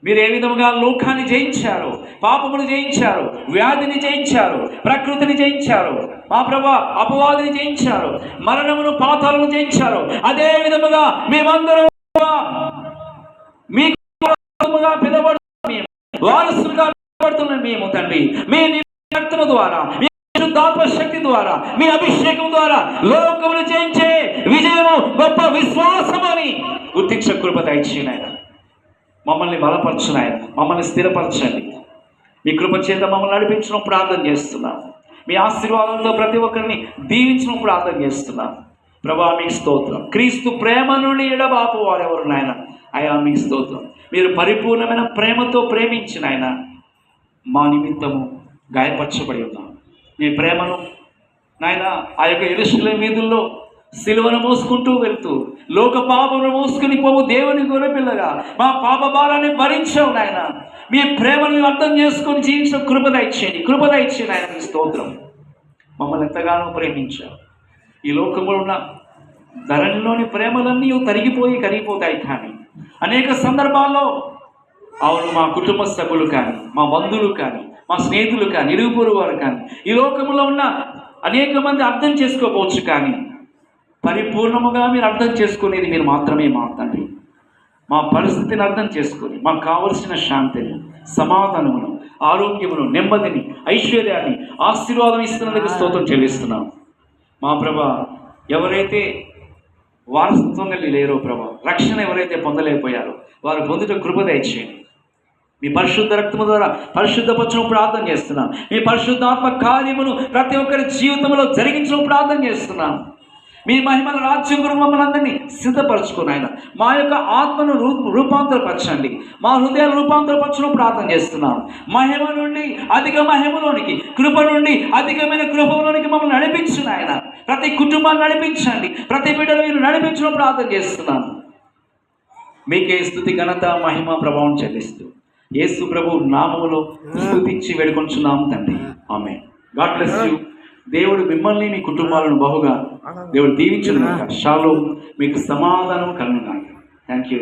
మీరు ఏ విధముగా లోకాన్ని జయించారు, పాపమును జయించారు, వ్యాధిని జయించారు, ప్రకృతిని జయించారు, మా ప్రభు అపవాదిని జయించారు, మరణమును పాతాలను జయించారు, అదే విధముగా మేమందరం మీకు వారసులుగా పిలువబడుతున్నాం మేము తండ్రి. మీ రక్తము ద్వారా, మీ శుద్ధాత్మ శక్తి ద్వారా, మీ అభిషేకం ద్వారా లోకమును జయించే విజయము గొప్ప విశ్వాసము అని గుర్తించే కృప దయచేయండి ఆయన. మమ్మల్ని బలపరచండి ఆయన. మమ్మల్ని స్థిరపరచండి. మీ కృప చేత మమ్మల్ని నడిపించడం ప్రార్థన చేస్తున్నాం. మీ ఆశీర్వాదంతో ప్రతి ఒక్కరిని దీవించడం ప్రార్థన చేస్తున్నాం. ప్రభా మీకు స్తోత్రం. క్రీస్తు ప్రేమ నుండి ఎడబాపు వారెవరు నాయన అయా మీకు స్తోత్రం. మీరు పరిపూర్ణమైన ప్రేమతో ప్రేమించిన ఆయన మా నిమిత్తము గాయపరచబడి ఉన్నాం. మీ ప్రేమను నాయన ఆ యొక్క యెరూషలేము వీధుల్లో సిలువను మోసుకుంటూ వెళ్తూ లోక పాపమును మోసుకుని పోవు దేవుని గొర్రెపిల్లగా మా పాప భారాన్ని భరించావు నాయన. మీ ప్రేమను అర్థం చేసుకొని జీవించడం కృప దయచేయండి ఆయన. మీ స్తోత్రం. మమ్మల్ని ఎంతగానో ప్రేమించావు. ఈ లోకంలో ఉన్న ధరణిలోని ప్రేమలన్నీ కరిగిపోతాయి. కానీ అనేక సందర్భాల్లో అవును మా కుటుంబ సభ్యులు కానీ, మా బంధువులు కానీ, మా స్నేహితులు కానీ, ఇరుగుపొరు వారు కానీ, ఈ లోకంలో ఉన్న అనేక మంది అర్థం చేసుకోవచ్చు. కానీ పరిపూర్ణముగా మీరు అర్థం చేసుకునేది మీరు మాత్రమే మా తండ్రి. మా పరిస్థితిని అర్థం చేసుకొని మాకు కావలసిన శాంతిని, సమాధానమును, ఆరోగ్యమును, నెమ్మదిని, ఐశ్వర్యాన్ని, ఆశీర్వాదం ఇస్తున్నందుకు స్తోత్రం చెల్లిస్తున్నాం. మా ప్రభా, ఎవరైతే వారసత్వం కలిగి లేరో ప్రభా, రక్షణ ఎవరైతే పొందలేకపోయారో వారు పొందుట కృప దయచేయండి. మీ పరిశుద్ధ రక్తము ద్వారా పరిశుద్ధపరచడం ప్రార్థన చేస్తున్నాం. మీ పరిశుద్ధాత్మ కార్యమును ప్రతి ఒక్కరి జీవితంలో జరిగించడం ప్రార్థన చేస్తున్నాం. మీ మహిమల రాజ్యం గురించి మమ్మల్ని అందరినీ సిద్ధపరచుకుని ఆయన మా యొక్క ఆత్మను రూపాంతరపరచండి. మా హృదయాలు రూపాంతరపరచడం ప్రార్థన చేస్తున్నాం. మహిమ నుండి అధిక మహిమలోనికి, కృప నుండి అధికమైన కృపలోనికి మమ్మల్ని నడిపించిన ఆయన. ప్రతి కుటుంబాన్ని నడిపించండి. ప్రతి బిడ్డను మీరు నడిపించడం ప్రార్థన చేస్తున్నాం. మీకే స్తుతి, ఘనత, మహిమ, ప్రభావం చెల్లిస్తూ యేసు ప్రభు నామములో స్తుతించి వేడుకొంచున్నాం తండ్రి. ఆమేన్. God bless you. దేవుడు మిమ్మల్ని, మీ కుటుంబాలను బహుగా దేవుడు దీవించును గాక. షాలోమ్. మీకు సమాధానం కలుగును గాక. Thank you.